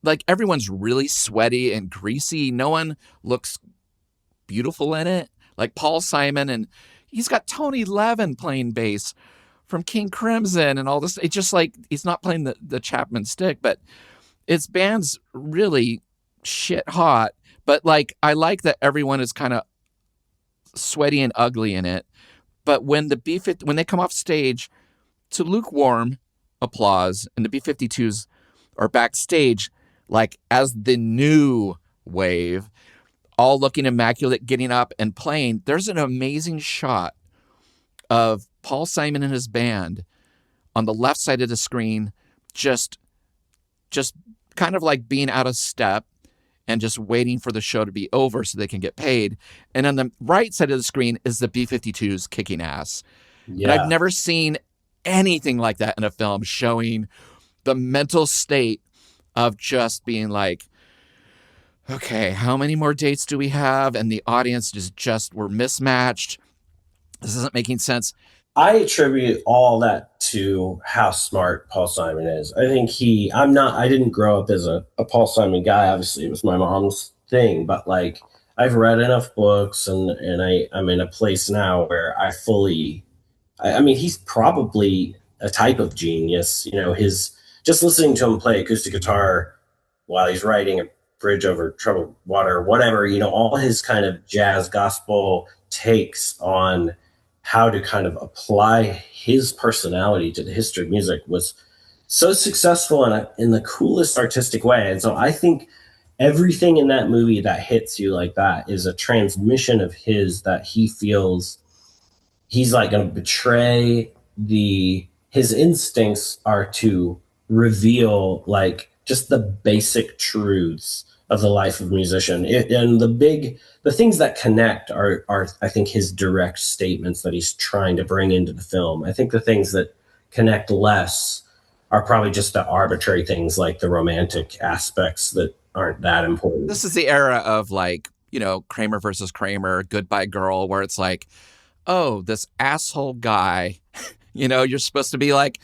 like everyone's really sweaty and greasy. No one looks beautiful in it. Like Paul Simon, and he's got Tony Levin playing bass from King Crimson and all this. It's just like he's not playing the Chapman stick, but its band's really shit hot. But like I like that everyone is kind of sweaty and ugly in it. But when when they come off stage to lukewarm applause, and the B-52s are backstage, like as the new wave, all looking immaculate, getting up and playing, there's an amazing shot of Paul Simon and his band on the left side of the screen, just kind of like being out of step and just waiting for the show to be over so they can get paid. And on the right side of the screen is the B-52s kicking ass. Yeah. And I've never seen anything like that in a film, showing the mental state of just being like, okay, how many more dates do we have? And the audience just were mismatched. This isn't making sense. I attribute all that to how smart Paul Simon is. I think I didn't grow up as a Paul Simon guy. Obviously, it was my mom's thing, but like I've read enough books and I'm in a place now where I mean, he's probably a type of genius. You know, just listening to him play acoustic guitar while he's writing a bridge over troubled water, whatever, you know, all his kind of jazz gospel takes on how to kind of apply his personality to the history of music was so successful in the coolest artistic way. And so I think everything in that movie that hits you like that is a transmission of his that he feels he's like going to betray his instincts are to reveal like just the basic truths of the life of a musician. And the things that connect are I think his direct statements that he's trying to bring into the film. I think the things that connect less are probably just the arbitrary things like the romantic aspects that aren't that important. This is the era of like, you know, Kramer versus Kramer, Goodbye Girl, where it's like, oh, this asshole guy, you know, you're supposed to be like,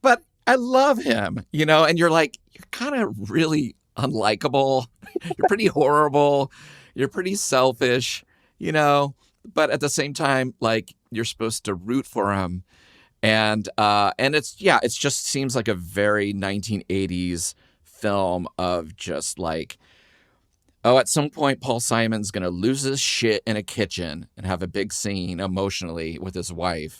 but I love him, you know, and you're like, you're kind of really unlikable. You're pretty horrible. You're pretty selfish, you know, but at the same time, like you're supposed to root for him. And it just seems like a very 1980s film of just like, oh, at some point, Paul Simon's going to lose his shit in a kitchen and have a big scene emotionally with his wife.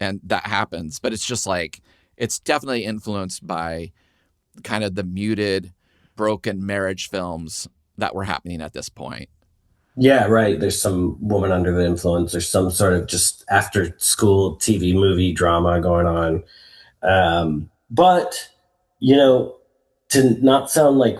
And that happens. But it's just like, it's definitely influenced by kind of the muted, broken marriage films that were happening at this point. Yeah, right. There's some woman under the influence. There's some sort of just after school TV movie drama going on. But, you know, to not sound like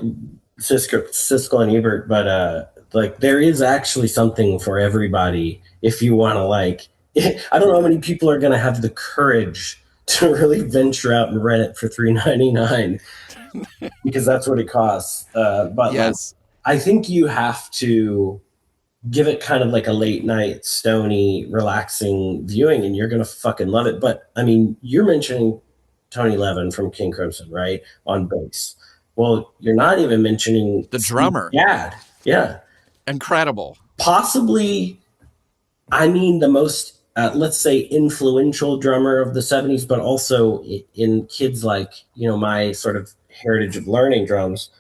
Siskel and Ebert, but like there is actually something for everybody if you want to like, I don't know how many people are going to have the courage to really venture out and rent it for $3.99 because that's what it costs. But yes, like, I think you have to give it kind of like a late night, stony, relaxing viewing, and you're going to fucking love it. But I mean, you're mentioning Tony Levin from King Crimson, right? On bass. Well, you're not even mentioning the drummer. Yeah. Incredible. Possibly, I mean, the most, let's say, influential drummer of the 70s, but also in kids like, you know, my sort of heritage of learning drums,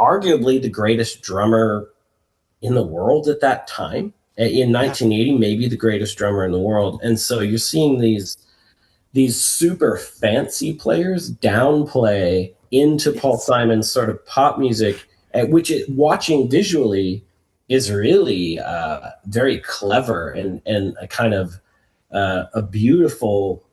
arguably the greatest drummer in the world at that time. In 1980, maybe the greatest drummer in the world. And so you're seeing these super fancy players downplay into Paul Simon's sort of pop music, at which watching visually is really very clever and a kind of a beautiful,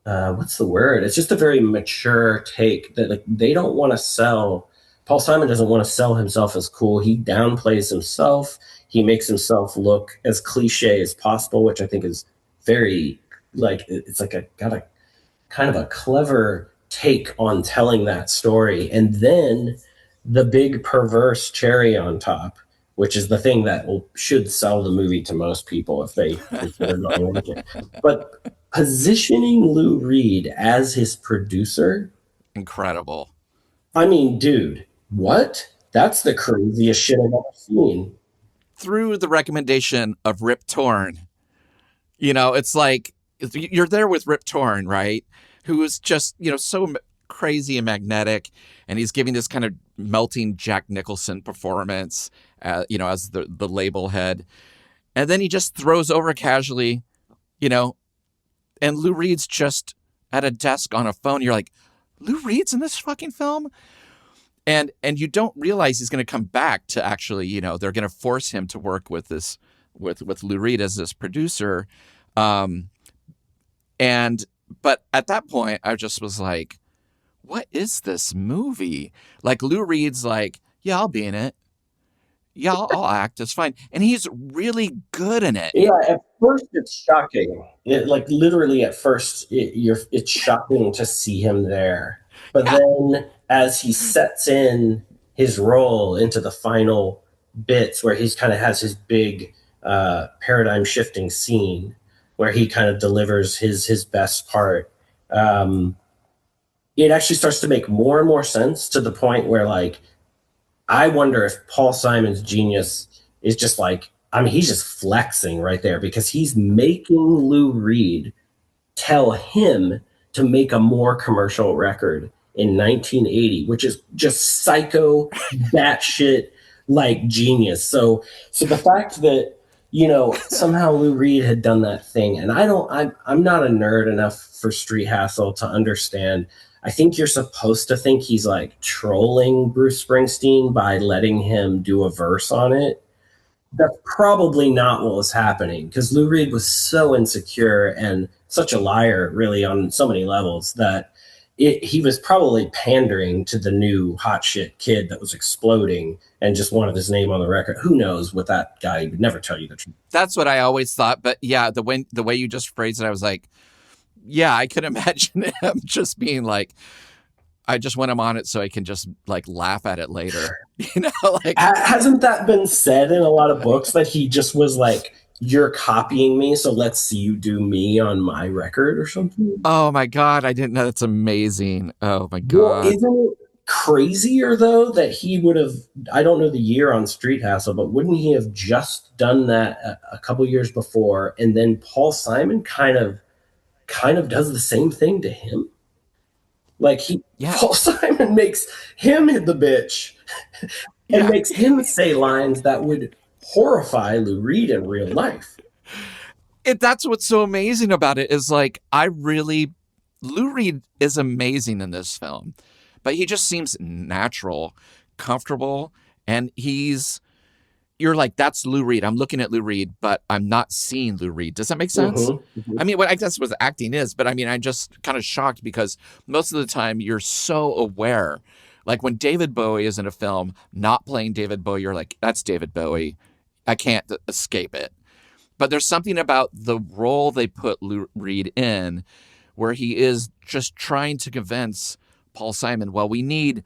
what's the word? It's just a very mature take that, like, they don't want to sell. Paul Simon doesn't want to sell himself as cool. He downplays himself. He makes himself look as cliche as possible, which I think is very, like, it's like got a kind of a clever take on telling that story. And then the big perverse cherry on top, which is the thing that should sell the movie to most people if they consider going with it. But positioning Lou Reed as his producer, incredible. I mean, dude, what? That's the craziest shit I've ever seen. Through the recommendation of Rip Torn, it's like you're there with Rip Torn, right? Who is just, so crazy and magnetic. And he's giving this kind of melting Jack Nicholson performance, as the label head. And then he just throws over casually, and Lou Reed's just at a desk on a phone. You're like, Lou Reed's in this fucking film? And you don't realize he's going to come back to actually, they're going to force him to work with Lou Reed as this producer. But at that point, I just was like, what is this movie? Like, Lou Reed's like, yeah, I'll be in it. Yeah, I'll act. It's fine. And he's really good in it. Yeah, at first it's shocking. Literally at first, it's shocking to see him there. But then as he sets in his role into the final bits where he's kind of has his big paradigm shifting scene where he kind of delivers his best part, it actually starts to make more and more sense, to the point where, like, I wonder if Paul Simon's genius is just like, he's just flexing right there, because he's making Lou Reed tell him to make a more commercial record in 1980, which is just psycho batshit like genius. So the fact that, somehow Lou Reed had done that thing, and I'm not a nerd enough for Street Hassle to understand. I think you're supposed to think he's like trolling Bruce Springsteen by letting him do a verse on it. That's probably not what was happening, because Lou Reed was so insecure and such a liar, really, on so many levels, that he was probably pandering to the new hot shit kid that was exploding and just wanted his name on the record. Who knows what that guy would never tell you the truth. That's what I always thought. But yeah, the way you just phrased it, I was like, yeah, I could imagine him just being like, I just want him on it so I can just like laugh at it later. Hasn't that been said in a lot of books, that he just was like, you're copying me, so let's see you do me on my record or something? Oh my God, I didn't know. That's amazing. Oh my God. Well, isn't it crazier though that he would have, I don't know the year on Street Hassle, but wouldn't he have just done that a couple years before, and then Paul Simon kind of does the same thing to him? Like, Paul Simon makes him the bitch and makes him say lines that would horrify Lou Reed in real life. That's what's so amazing about it, is like, Lou Reed is amazing in this film, but he just seems natural, comfortable, and you're like, that's Lou Reed. I'm looking at Lou Reed, but I'm not seeing Lou Reed. Does that make sense? Mm-hmm. Mm-hmm. I mean, I guess what acting is, but I mean, I'm just kind of shocked, because most of the time you're so aware. Like when David Bowie is in a film, not playing David Bowie, you're like, that's David Bowie. I can't escape it. But there's something about the role they put Lou Reed in where he is just trying to convince Paul Simon, well, we need,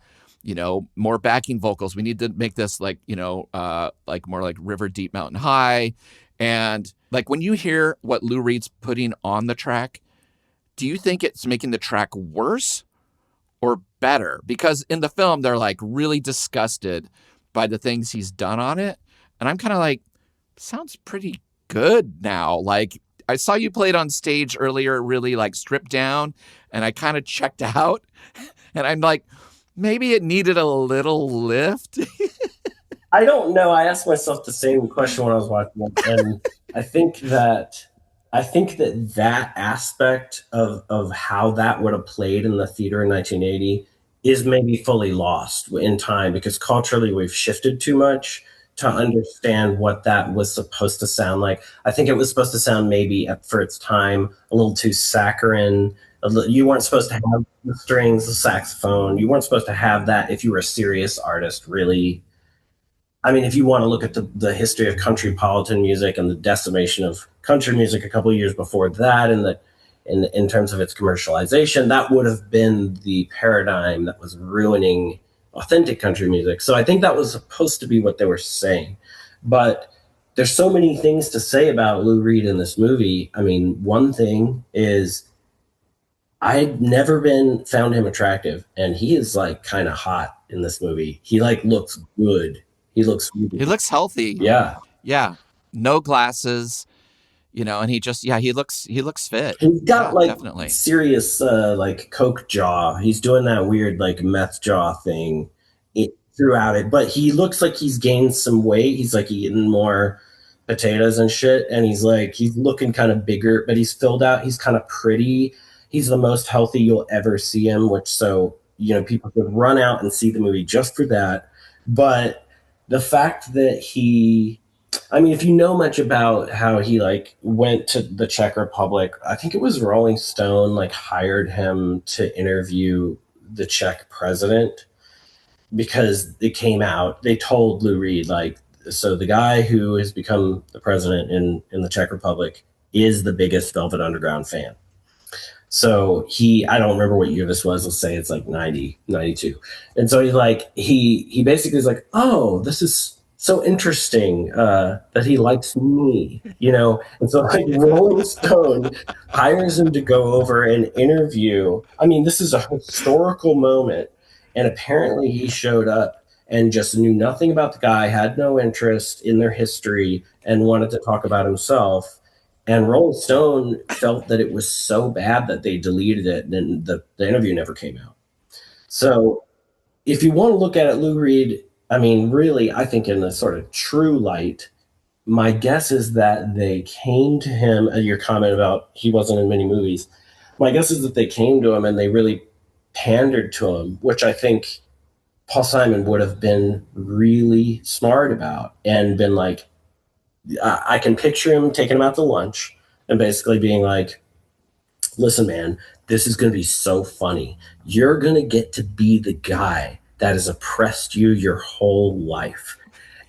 more backing vocals. We need to make this like more like River Deep Mountain High. And like, when you hear what Lou Reed's putting on the track, do you think it's making the track worse or better? Because in the film, they're like really disgusted by the things he's done on it. And I'm kind of like, sounds pretty good now. Like, I saw you play it on stage earlier, really like stripped down, and I kind of checked out. And I'm like, maybe it needed a little lift. I don't know. I asked myself the same question when I was watching it, and I think that that aspect of how that would have played in the theater in 1980 is maybe fully lost in time because culturally we've shifted too much to understand what that was supposed to sound like. I think it was supposed to sound maybe for its time a little too saccharine. You weren't supposed to have the strings, the saxophone. You weren't supposed to have that if you were a serious artist, really. I mean, if you want to look at the history of countrypolitan music and the decimation of country music a couple of years before that, and in terms of its commercialization, that would have been the paradigm that was ruining authentic country music. So I think that was supposed to be what they were saying. But there's so many things to say about Lou Reed in this movie. I mean, one thing is I'd never found him attractive, and he is like kind of hot in this movie. He like looks good. He looks healthy. Yeah. Yeah. No glasses, and he just, he looks fit. He's got like definitely serious like coke jaw. He's doing that weird like meth jaw thing throughout it, but he looks like he's gained some weight. He's like eating more potatoes and shit, and he's looking kind of bigger, but he's filled out. He's kind of pretty. He's the most healthy you'll ever see him, people could run out and see the movie just for that. But the fact that if you know much about how he like went to the Czech Republic, I think it was Rolling Stone like hired him to interview the Czech president because it came out. They told Lou Reed so the guy who has become the president in the Czech Republic is the biggest Velvet Underground fan. So I don't remember what year this was. Let's say it's like 90, 92. And so he basically is like, oh, this is so interesting that he likes me, And so Rolling Stone hires him to go over and interview. I mean, this is a historical moment. And apparently he showed up and just knew nothing about the guy, had no interest in their history, and wanted to talk about himself. And Rolling Stone felt that it was so bad that they deleted it, and the interview never came out. So if you want to look at it, Lou Reed, I mean, really, I think in a sort of true light, my guess is that they came to him, your comment about he wasn't in many movies, my guess is that they came to him and they really pandered to him, which I think Paul Simon would have been really smart about and been like, I can picture him taking him out to lunch and basically being like, listen, man, this is going to be so funny. You're going to get to be the guy that has oppressed you your whole life.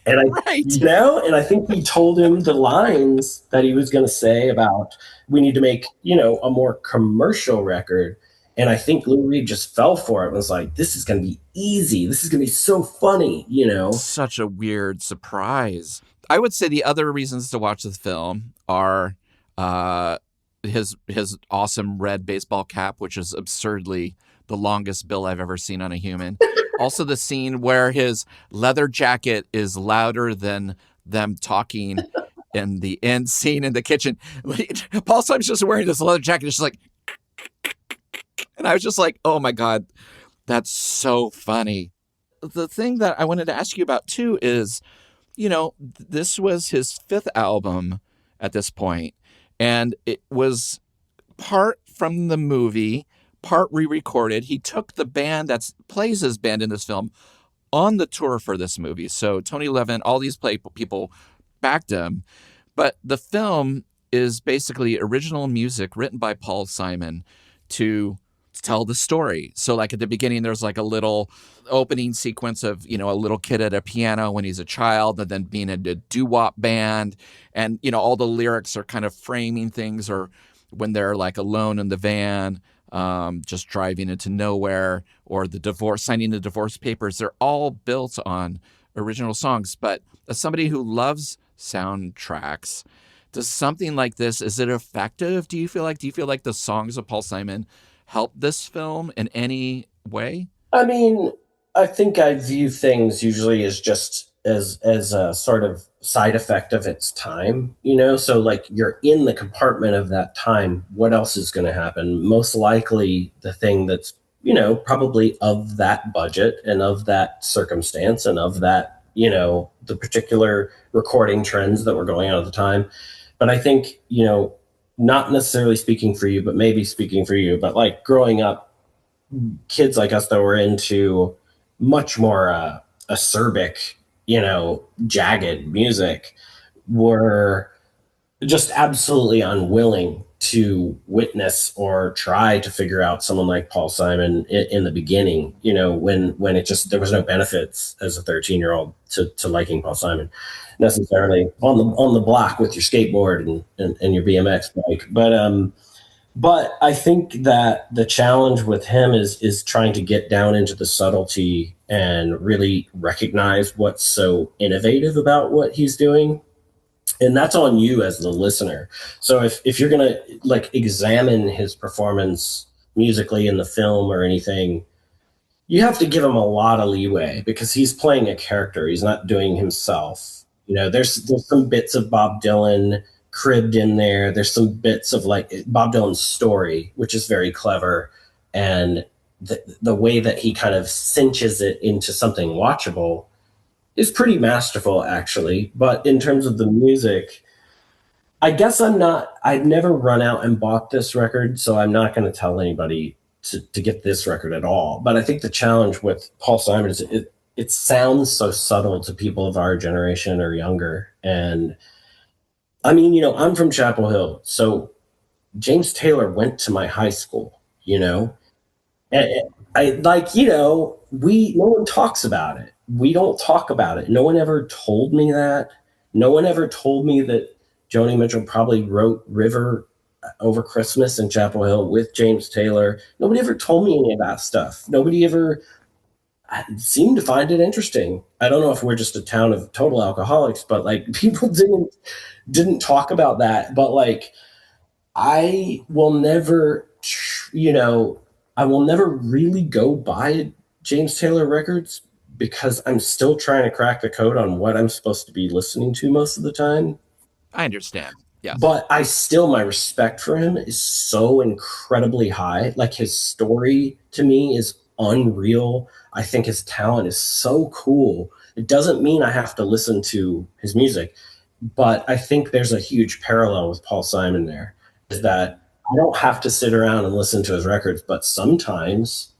And I think we told him the lines that he was going to say about we need to make, a more commercial record. And I think Lou Reed just fell for it and was like, this is going to be easy. This is going to be so funny, Such a weird surprise. I would say the other reasons to watch this film are his awesome red baseball cap, which is absurdly the longest bill I've ever seen on a human. Also the scene where his leather jacket is louder than them talking in the end scene in the kitchen. Paul Simon's just wearing this leather jacket. It's just like, and I was just like, oh my God, that's so funny. The thing that I wanted to ask you about too is, this was his fifth album at this point, and it was part from the movie, part re-recorded. He took the band that plays his band in this film on the tour for this movie. So Tony Levin, all these people backed him. But the film is basically original music written by Paul Simon to tell the story. So like at the beginning, there's like a little opening sequence of, a little kid at a piano when he's a child, and then being in a doo-wop band. And, all the lyrics are kind of framing things, or when they're like alone in the van, just driving into nowhere, or signing the divorce papers. They're all built on original songs. But as somebody who loves soundtracks, does something like this, is it effective? Do you feel like the songs of Paul Simon help this film in any way? I mean, I think I view things usually as just as a sort of side effect of its time, so like you're in the compartment of that time. What else is going to happen? Most likely the thing that's probably of that budget and of that circumstance and of that, the particular recording trends that were going on at the time. But I think, not necessarily speaking for you, but maybe speaking for you, but like growing up, kids like us that were into much more acerbic, jagged music were just absolutely unwilling to witness or try to figure out someone like Paul Simon in the beginning, when it just, there was no benefits as a 13-year-old to liking Paul Simon necessarily on the block with your skateboard and your BMX bike. But I think that the challenge with him is trying to get down into the subtlety and really recognize what's so innovative about what he's doing. And that's on you as the listener. So if you're going to like examine his performance musically in the film or anything, you have to give him a lot of leeway because he's playing a character. He's not doing himself. There's some bits of Bob Dylan cribbed in there. There's some bits of like Bob Dylan's story, which is very clever. And the way that he kind of cinches it into something watchable is pretty masterful, actually. But in terms of the music, I guess I've never run out and bought this record, so I'm not going to tell anybody to get this record at all. But I think the challenge with Paul Simon is it sounds so subtle to people of our generation or younger. And I mean, I'm from Chapel Hill, so James Taylor went to my high school, and I like, no one talks about it. We don't talk about it. No one ever told me that. No one ever told me that Joni Mitchell probably wrote River over Christmas in Chapel Hill with James Taylor. Nobody ever told me any of that stuff. Nobody ever seemed to find it interesting. I don't know if we're just a town of total alcoholics, but like people didn't talk about that. But like, I will never, I will never really go buy James Taylor records because I'm still trying to crack the code on what I'm supposed to be listening to most of the time. I understand. Yeah. But my respect for him is so incredibly high. Like his story to me is unreal. I think his talent is so cool. It doesn't mean I have to listen to his music, but I think there's a huge parallel with Paul Simon there, is that I don't have to sit around and listen to his records, but sometimes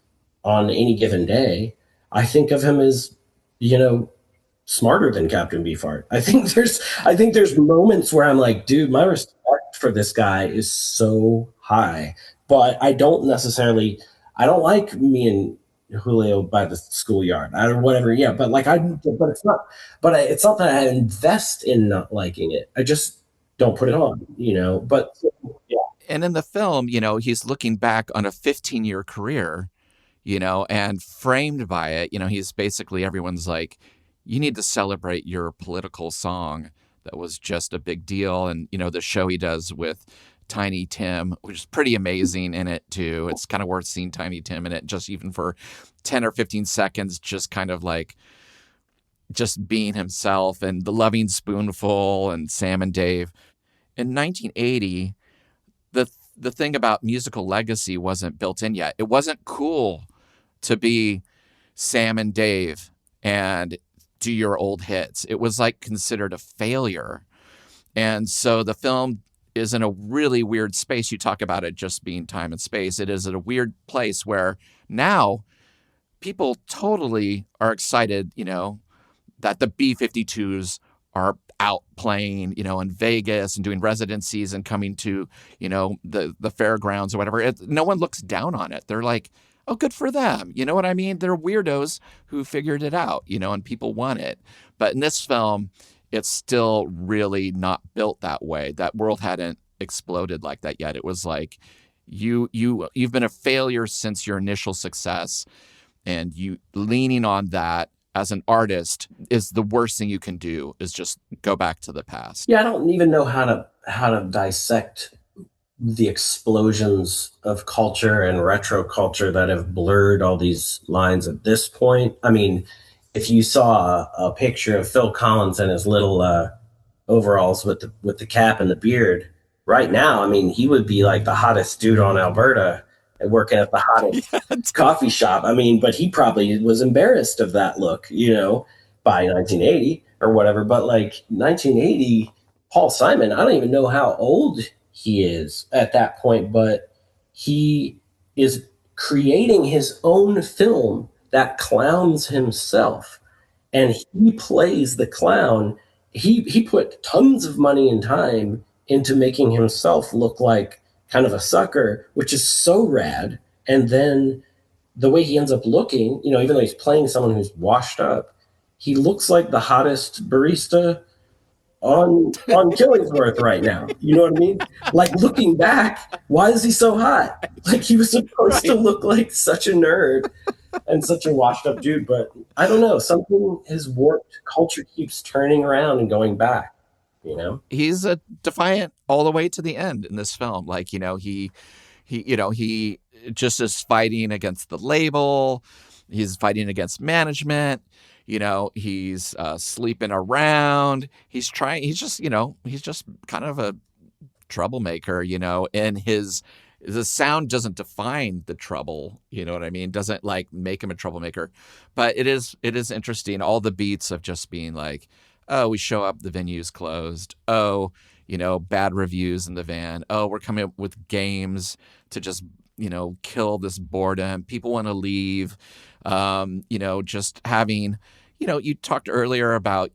on any given day, I think of him as, smarter than Captain Beefheart. I think there's moments where I'm like, dude, my respect for this guy is so high, but I don't like me and Julio by the schoolyard or whatever. Yeah. But like, it's not that I invest in not liking it. I just don't put it on, but yeah. And in the film, he's looking back on a 15-year career, and framed by it, he's basically, everyone's like, you need to celebrate your political song that was just a big deal. And, the show he does with Tiny Tim, which is pretty amazing in it too. It's kind of worth seeing Tiny Tim in it, just even for 10 or 15 seconds, just kind of like just being himself, and The Loving Spoonful and Sam and Dave. In 1980, the thing about musical legacy wasn't built in yet. It wasn't cool to be Sam and Dave and do your old hits. It was like considered a failure. And so the film is in a really weird space. You talk about it just being time and space. It is at a weird place where now people totally are excited, that the B-52s are out playing, in Vegas and doing residencies and coming to, the fairgrounds or whatever. No one looks down on it. They're like, oh, good for them. You know what I mean? They're weirdos who figured it out, and people want it. But in this film, it's still really not built that way. That world hadn't exploded like that yet. It was like, you've been a failure since your initial success, and you leaning on that as an artist is the worst thing you can do, is just go back to the past. Yeah, I don't even know how to dissect the explosions of culture and retro culture that have blurred all these lines at this point. I mean, if you saw a picture of Phil Collins in his little overalls with the cap and the beard right now, I mean, he would be like the hottest dude on Alberta. working at the hottest coffee shop. I mean, but he probably was embarrassed of that look, by 1980 or whatever. But like 1980, Paul Simon, I don't even know how old he is at that point, but he is creating his own film that clowns himself, and he plays the clown. He put tons of money and time into making himself look like kind of a sucker, which is so rad. And then the way he ends up looking, even though he's playing someone who's washed up, he looks like the hottest barista on Killingsworth right now. You know what I mean? Like, looking back, why is he so hot? Like, he was supposed to look like such a nerd and such a washed up dude, but I don't know, something has warped. Culture keeps turning around and going back. He's a defiant all the way to the end in this film. Like, he just is fighting against the label. He's fighting against management. He's sleeping around. He's just kind of a troublemaker, and the sound doesn't define the trouble. You know what I mean? Doesn't like make him a troublemaker, but it is interesting. All the beats of just being like, oh, we show up, the venue's closed. Oh, bad reviews in the van. Oh, we're coming up with games to just, kill this boredom. People want to leave. Just having, you talked earlier about,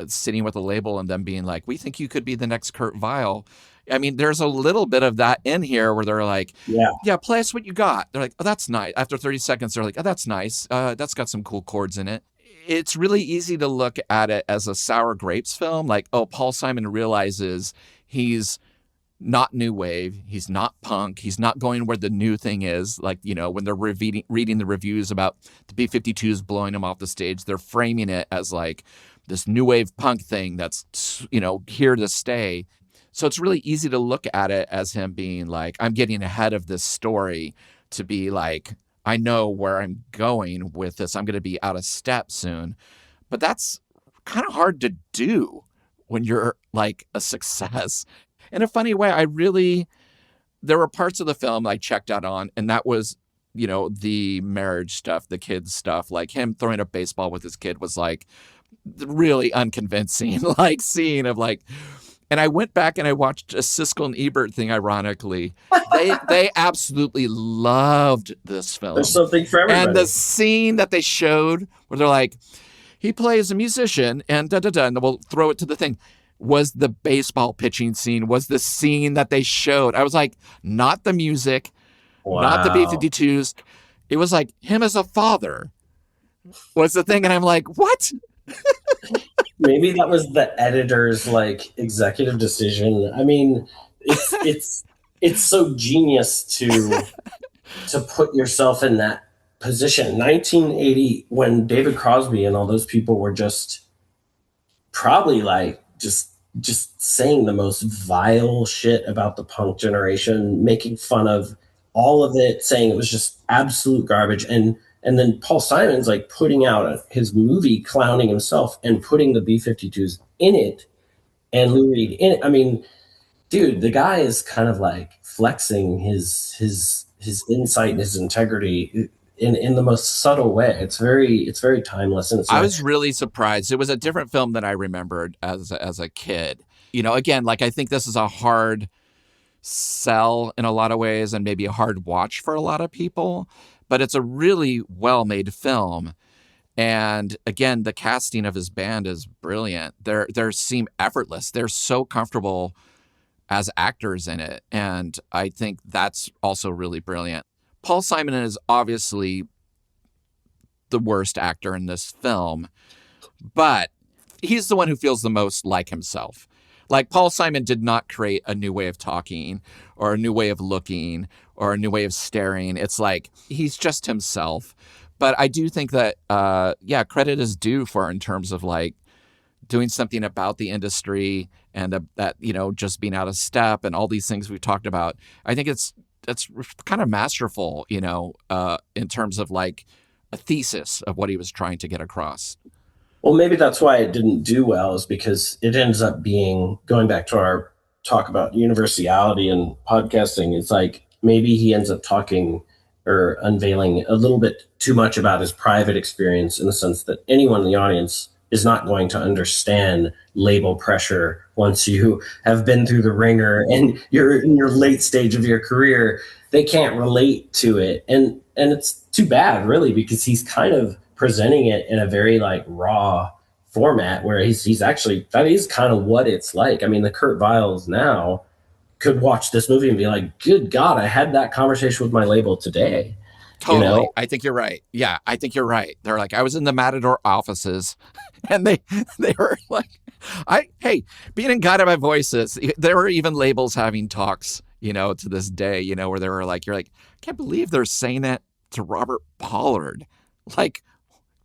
sitting with a label and them being like, we think you could be the next Kurt Weill. I mean, there's a little bit of that in here where they're like, yeah, play us what you got. They're like, oh, that's nice. After 30 seconds, they're like, oh, that's nice. That's got some cool chords in it. It's really easy to look at it as a Sour Grapes film. Like, oh, Paul Simon realizes he's not new wave. He's not punk. He's not going where the new thing is. Like, when they're reading the reviews about the B-52s blowing him off the stage, they're framing it as like this new wave punk thing that's, here to stay. So it's really easy to look at it as him being like, I'm getting ahead of this story to be like, I know where I'm going with this. I'm going to be out of step soon. But that's kind of hard to do when you're like a success. In a funny way, there were parts of the film I checked out on, and that was, the marriage stuff, the kids stuff, like him throwing a baseball with his kid was like really unconvincing, like scene of like, and I went back and I watched a Siskel and Ebert thing, ironically. They absolutely loved this film. There's something for everybody. And the scene that they showed where they're like, he plays a musician and da-da-da, and we'll throw it to the thing, was the baseball pitching scene, was the scene that they showed. I was like, not the music, not the B-52s. It was like him as a father was the thing. And I'm like, what? Maybe that was the editor's like executive decision. I mean, it's so genius to put yourself in that position. 1980, when David Crosby and all those people were just probably like just saying the most vile shit about the punk generation, making fun of all of it, saying it was just absolute garbage. And then Paul Simon's like putting out his movie clowning himself and putting the B-52s in it and Lou Reed in it. I mean, dude, the guy is kind of like flexing his insight and his integrity in the most subtle way. It's very timeless. And I was really surprised. It was a different film than I remembered as a kid. Again, like I think this is a hard sell in a lot of ways and maybe a hard watch for a lot of people. But it's a really well-made film. And again, the casting of his band is brilliant. They seem effortless. They're so comfortable as actors in it. And I think that's also really brilliant. Paul Simon is obviously the worst actor in this film, but he's the one who feels the most like himself. Like Paul Simon did not create a new way of talking or a new way of looking or a new way of staring. It's like he's just himself. But I do think that, credit is due for in terms of like doing something about the industry and that, just being out of step and all these things we've talked about. I think it's kind of masterful, in terms of like a thesis of what he was trying to get across. Well, maybe that's why it didn't do well, is because it ends up being, going back to our talk about universality and podcasting, it's like maybe he ends up talking or unveiling a little bit too much about his private experience, in the sense that anyone in the audience is not going to understand label pressure once you have been through the ringer and you're in your late stage of your career. They can't relate to it. And it's too bad, really, because he's kind of presenting it in a very like raw format where he's actually, that is kind of what it's like. I mean, the Kurt Viles now could watch this movie and be like, good God, I had that conversation with my label today. Totally. You know? I think you're right. Yeah, I think you're right. They're like, I was in the Matador offices and they were like, hey, being in Guided by Voices, there were even labels having talks, you know, to this day, you know, where they were like, you're like, I can't believe they're saying that to Robert Pollard. Like,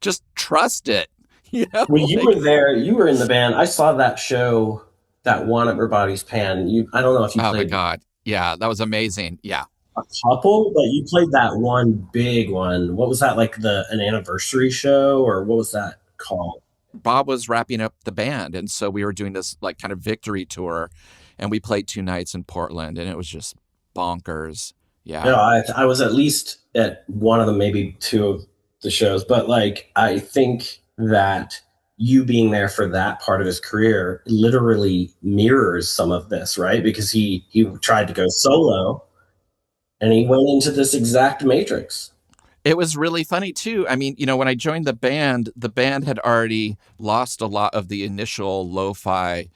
just trust it. You know? Well, you were there, you were in the band. I saw that show, that one at Everybody's Pan. I don't know if you played. Oh my God. Yeah, that was amazing. Yeah. A couple, but you played that one big one. What was that, like an anniversary show, or what was that called? Bob was wrapping up the band, and so we were doing this like kind of victory tour, and we played 2 nights in Portland, and it was just bonkers. Yeah. No, I was at least at one of them, maybe 2 of the shows, but like I think that you being there for that part of his career literally mirrors some of this, right? Because he tried to go solo and he went into this exact matrix. It was really funny too. I mean, you know, when I joined the band had already lost a lot of the initial lo-fi,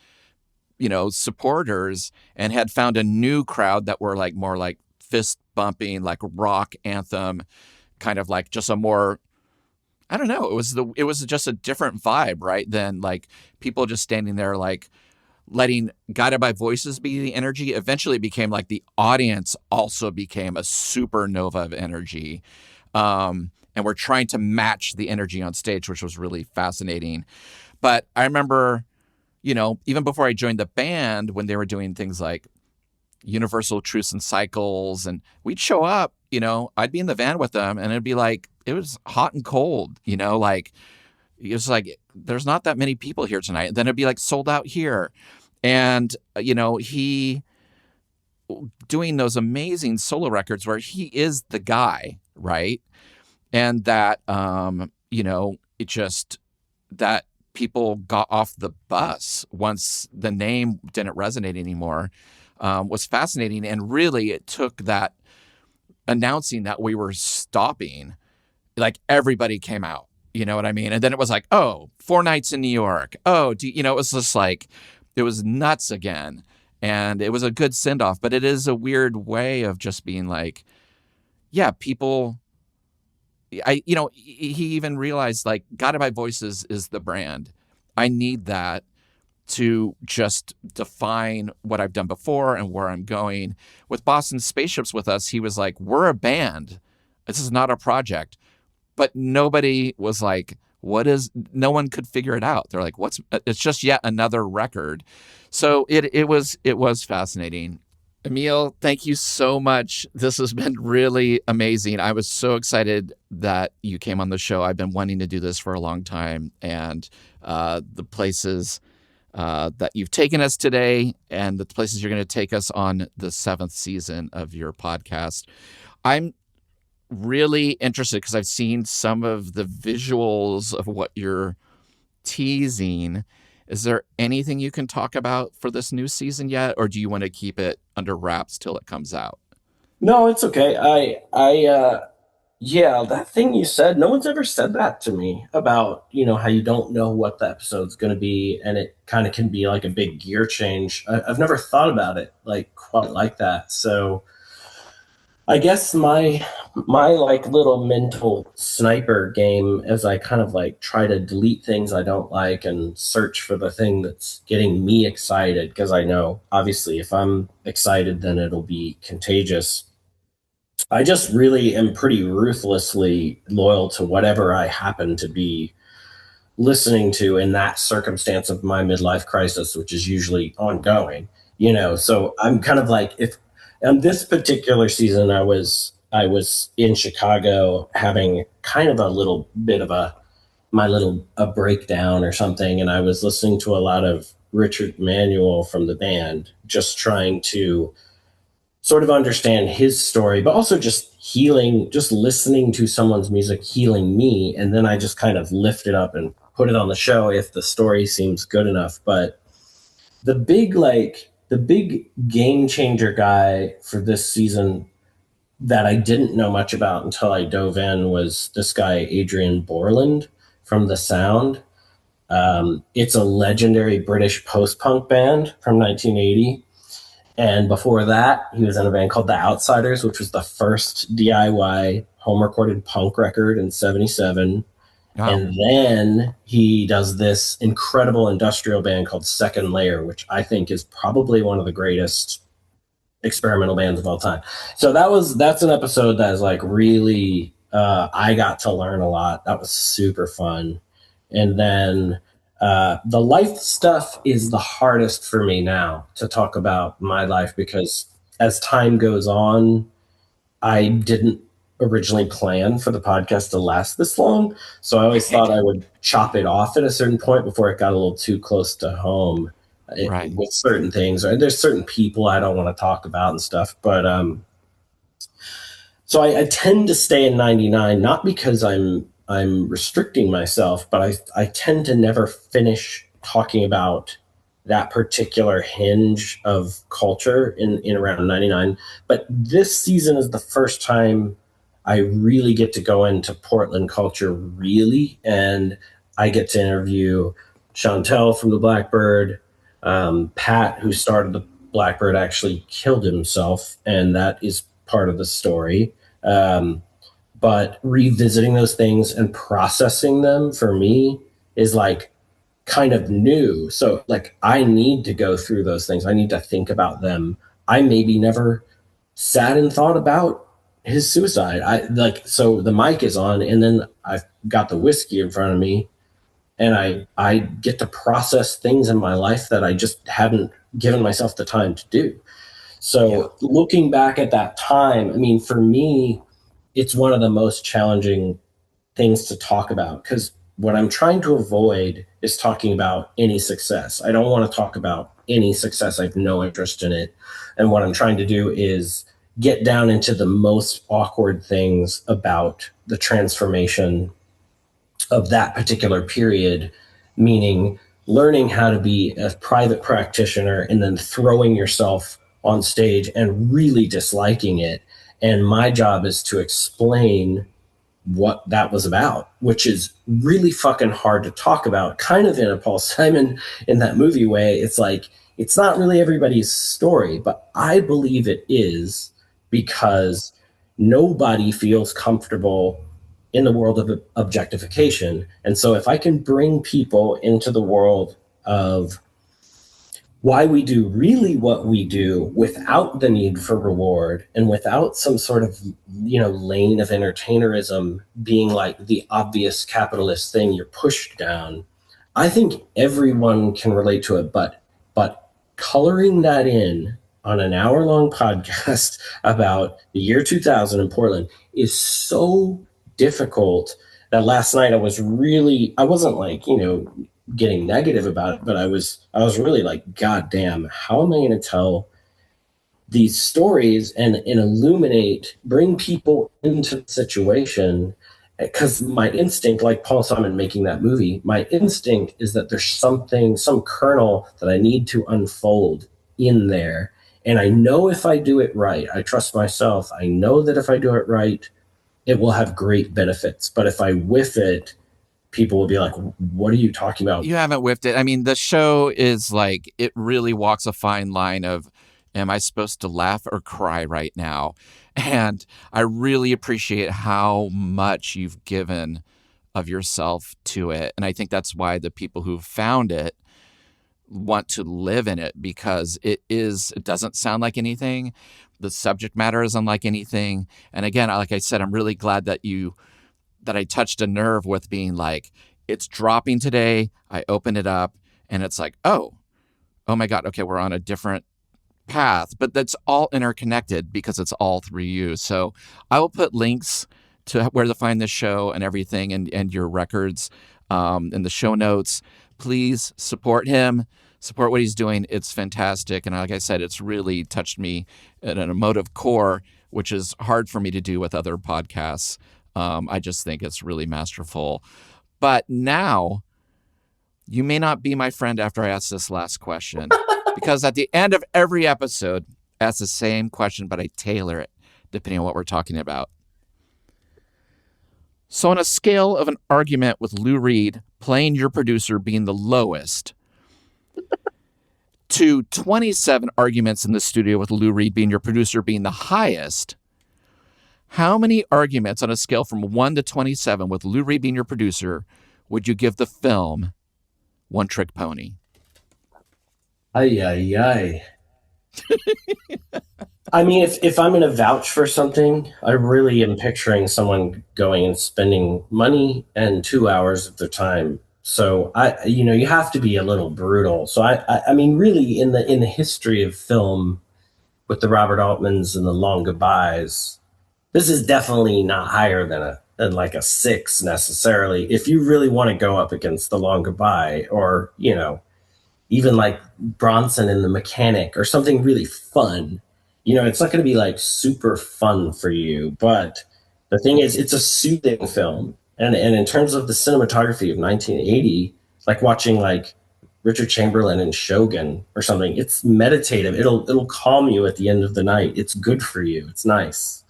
you know, supporters, and had found a new crowd that were like more like fist bumping, like rock anthem, kind of like just a more, I don't know. It was just a different vibe, right? Than like people just standing there, like letting Guided by Voices be the energy. Eventually it became like the audience also became a supernova of energy. And we're trying to match the energy on stage, which was really fascinating. But I remember, you know, even before I joined the band, when they were doing things like Universal Truths and Cycles, and we'd show up, you know, I'd be in the van with them and it'd be like, it was hot and cold, you know, like it was like, there's not that many people here tonight. And then it'd be like sold out here. And, you know, he doing those amazing solo records where he is the guy, right? And that, you know, it just, that people got off the bus once the name didn't resonate anymore, was fascinating. And really it took that announcing that we were stopping, like everybody came out, you know what I mean? And then it was like, oh, 4 nights in New York. Oh, you know, it was just like, it was nuts again. And it was a good send off, but it is a weird way of just being like, yeah, people, you know, he even realized like Guided by Voices is the brand. I need that to just define what I've done before and where I'm going. With Boston Spaceships with us, he was like, we're a band. This is not a project. But nobody was like, no one could figure it out. They're like, it's just yet another record. So it was fascinating. Emil, thank you so much. This has been really amazing. I was so excited that you came on the show. I've been wanting to do this for a long time. And the places that you've taken us today and the places you're going to take us on the 7th season of your podcast. I'm really interested because I've seen some of the visuals of what you're teasing. Is there anything you can talk about for this new season yet, or do you want to keep it under wraps till it comes out? No, it's okay. Yeah, that thing you said, no one's ever said that to me about, you know, how you don't know what the episode's going to be, and it kind of can be like a big gear change. I've never thought about it like quite like that. So I guess my like little mental sniper game, as I kind of like try to delete things I don't like and search for the thing that's getting me excited, because I know obviously if I'm excited then it'll be contagious. I just really am pretty ruthlessly loyal to whatever I happen to be listening to in that circumstance of my midlife crisis, which is usually ongoing, you know. So I'm kind of like, if on this particular season I was in Chicago having kind of a little bit of a breakdown or something, and I was listening to a lot of Richard Manuel from the band, just trying to sort of understand his story, but also just healing, just listening to someone's music, healing me. And then I just kind of lift it up and put it on the show if the story seems good enough. But the big game changer guy for this season that I didn't know much about until I dove in was this guy, Adrian Borland from The Sound. It's a legendary British post-punk band from 1980. And before that, he was in a band called The Outsiders, which was the first DIY home-recorded punk record in 77. Wow. And then he does this incredible industrial band called Second Layer, which I think is probably one of the greatest experimental bands of all time. So that's an episode that is like really I got to learn a lot. That was super fun. And then the life stuff is the hardest for me now to talk about my life, because as time goes on, I didn't originally plan for the podcast to last this long. So I always thought I would chop it off at a certain point before it got a little too close to home. Right. With certain things, or there's certain people I don't want to talk about and stuff. But so I tend to stay in 99, not because I'm restricting myself, but I tend to never finish talking about that particular hinge of culture in around 99. But this season is the first time I really get to go into Portland culture, really, and I get to interview Chantel from the Blackbird. Pat, who started the Blackbird, actually killed himself, and that is part of the story. But revisiting those things and processing them for me is like kind of new. So like I need to go through those things. I need to think about them. I maybe never sat and thought about his suicide. So the mic is on, and then I've got the whiskey in front of me, and I get to process things in my life that I just hadn't given myself the time to do. So looking back at that time, I mean, for me, it's one of the most challenging things to talk about, because what I'm trying to avoid is talking about any success. I don't want to talk about any success. I have no interest in it. And what I'm trying to do is get down into the most awkward things about the transformation of that particular period, meaning learning how to be a private practitioner and then throwing yourself on stage and really disliking it. And my job is to explain what that was about, which is really fucking hard to talk about, kind of in a Paul Simon in that movie way. It's like, it's not really everybody's story, but I believe it is, because nobody feels comfortable in the world of objectification. And so if I can bring people into the world of why we do really what we do without the need for reward and without some sort of, lane of entertainerism being like the obvious capitalist thing you're pushed down, I think everyone can relate to it. But coloring that in on an hour-long podcast about the year 2000 in Portland is so difficult that last night I wasn't like, getting negative about it, but I was really like, God damn, how am I going to tell these stories and bring people into the situation? Because my instinct, like Paul Simon making that movie, my instinct is that there's some kernel that I need to unfold in there. And I know if I do it right, I trust myself. I know that if I do it right, it will have great benefits. But if I whiff it, people will be like, what are you talking about? You haven't whiffed it. I mean, the show is like, it really walks a fine line of, am I supposed to laugh or cry right now? And I really appreciate how much you've given of yourself to it. And I think that's why the people who found it want to live in it, because it doesn't sound like anything. The subject matter is unlike anything. And again, like I said, I'm really glad that I touched a nerve with being like, it's dropping today. I open it up and it's like, oh my God. Okay. We're on a different path, but that's all interconnected because it's all through you. So I will put links to where to find this show and everything and your records in the show notes. Please support him, Support what he's doing. It's fantastic. And like I said, it's really touched me at an emotive core, which is hard for me to do with other podcasts. I just think it's really masterful. But now, you may not be my friend after I ask this last question, because at the end of every episode, I ask the same question, but I tailor it depending on what we're talking about. So on a scale of an argument with Lou Reed playing your producer being the lowest to 27 arguments in the studio with Lou Reed being your producer being the highest, how many arguments on a scale from 1 to 27 with Lou Reed being your producer would you give the film One Trick Pony? Ay, ay, ay. I mean, if I'm going to vouch for something, I really am picturing someone going and spending money and 2 hours of their time. So you have to be a little brutal. So I mean, really, in the history of film, with the Robert Altmans and the Long Goodbyes, this is definitely not higher than like a 6 necessarily. If you really want to go up against the Long Goodbye, or even like Bronson and the Mechanic, or something really fun. It's not going to be like super fun for you, but the thing is, it's a soothing film. And in terms of the cinematography of 1980, like watching like Richard Chamberlain and Shogun or something, it's meditative. It'll calm you at the end of the night. It's good for you. It's nice.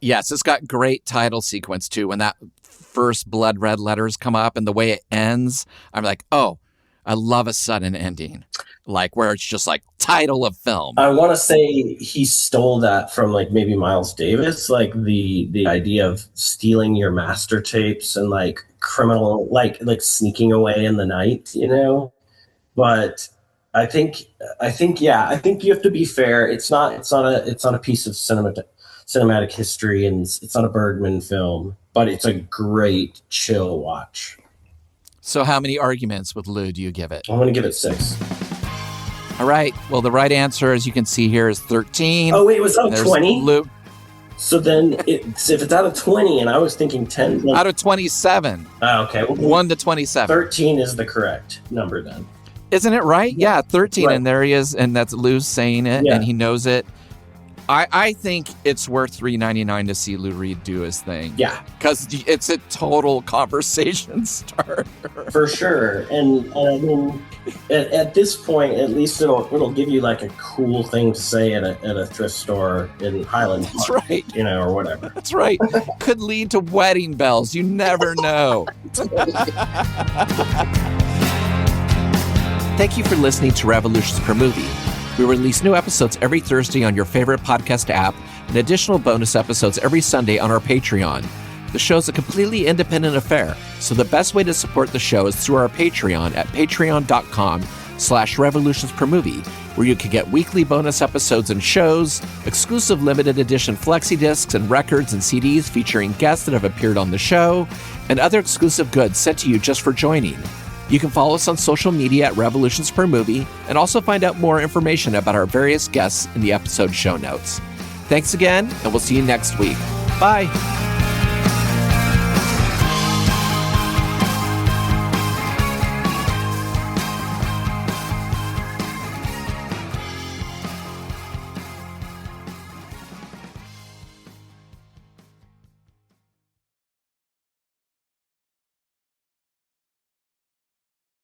Yes, it's got great title sequence too. When that first blood red letters come up and the way it ends, I'm like, oh, I love a sudden ending, like where it's just like title of film. I want to say he stole that from like maybe Miles Davis, like the idea of stealing your master tapes and like criminal, like sneaking away in the night, But I think you have to be fair. It's not a piece of cinematic history, and it's not a Bergman film, but it's a great chill watch. So how many arguments with Lou do you give it? I'm going to give it 6. All right. Well, the right answer, as you can see here, is 13. Oh, wait, it was out of 20? Lou. So then if it's out of 20, and I was thinking 10. Out of 27. Oh, okay. Well, 1 to 27. 13 is the correct number then. Isn't it right? Yeah, 13. Right. And there he is. And that's Lou saying it. Yeah. And he knows it. I think it's worth $3.99 to see Lou Reed do his thing. Yeah. Because it's a total conversation starter. For sure. And I mean, at this point, at least it'll give you like a cool thing to say at a thrift store in Highland Park. That's right. Or whatever. That's right. Could lead to wedding bells. You never know. Thank you for listening to Revolutions Per Movie. We release new episodes every Thursday on your favorite podcast app and additional bonus episodes every Sunday on our Patreon. The show's a completely independent affair, so the best way to support the show is through our Patreon at patreon.com/revolutionspermovie, where you can get weekly bonus episodes and shows, exclusive limited edition flexi discs and records and CDs featuring guests that have appeared on the show, and other exclusive goods sent to you just for joining. You can follow us on social media at Revolutions Per Movie and also find out more information about our various guests in the episode show notes. Thanks again, and we'll see you next week. Bye.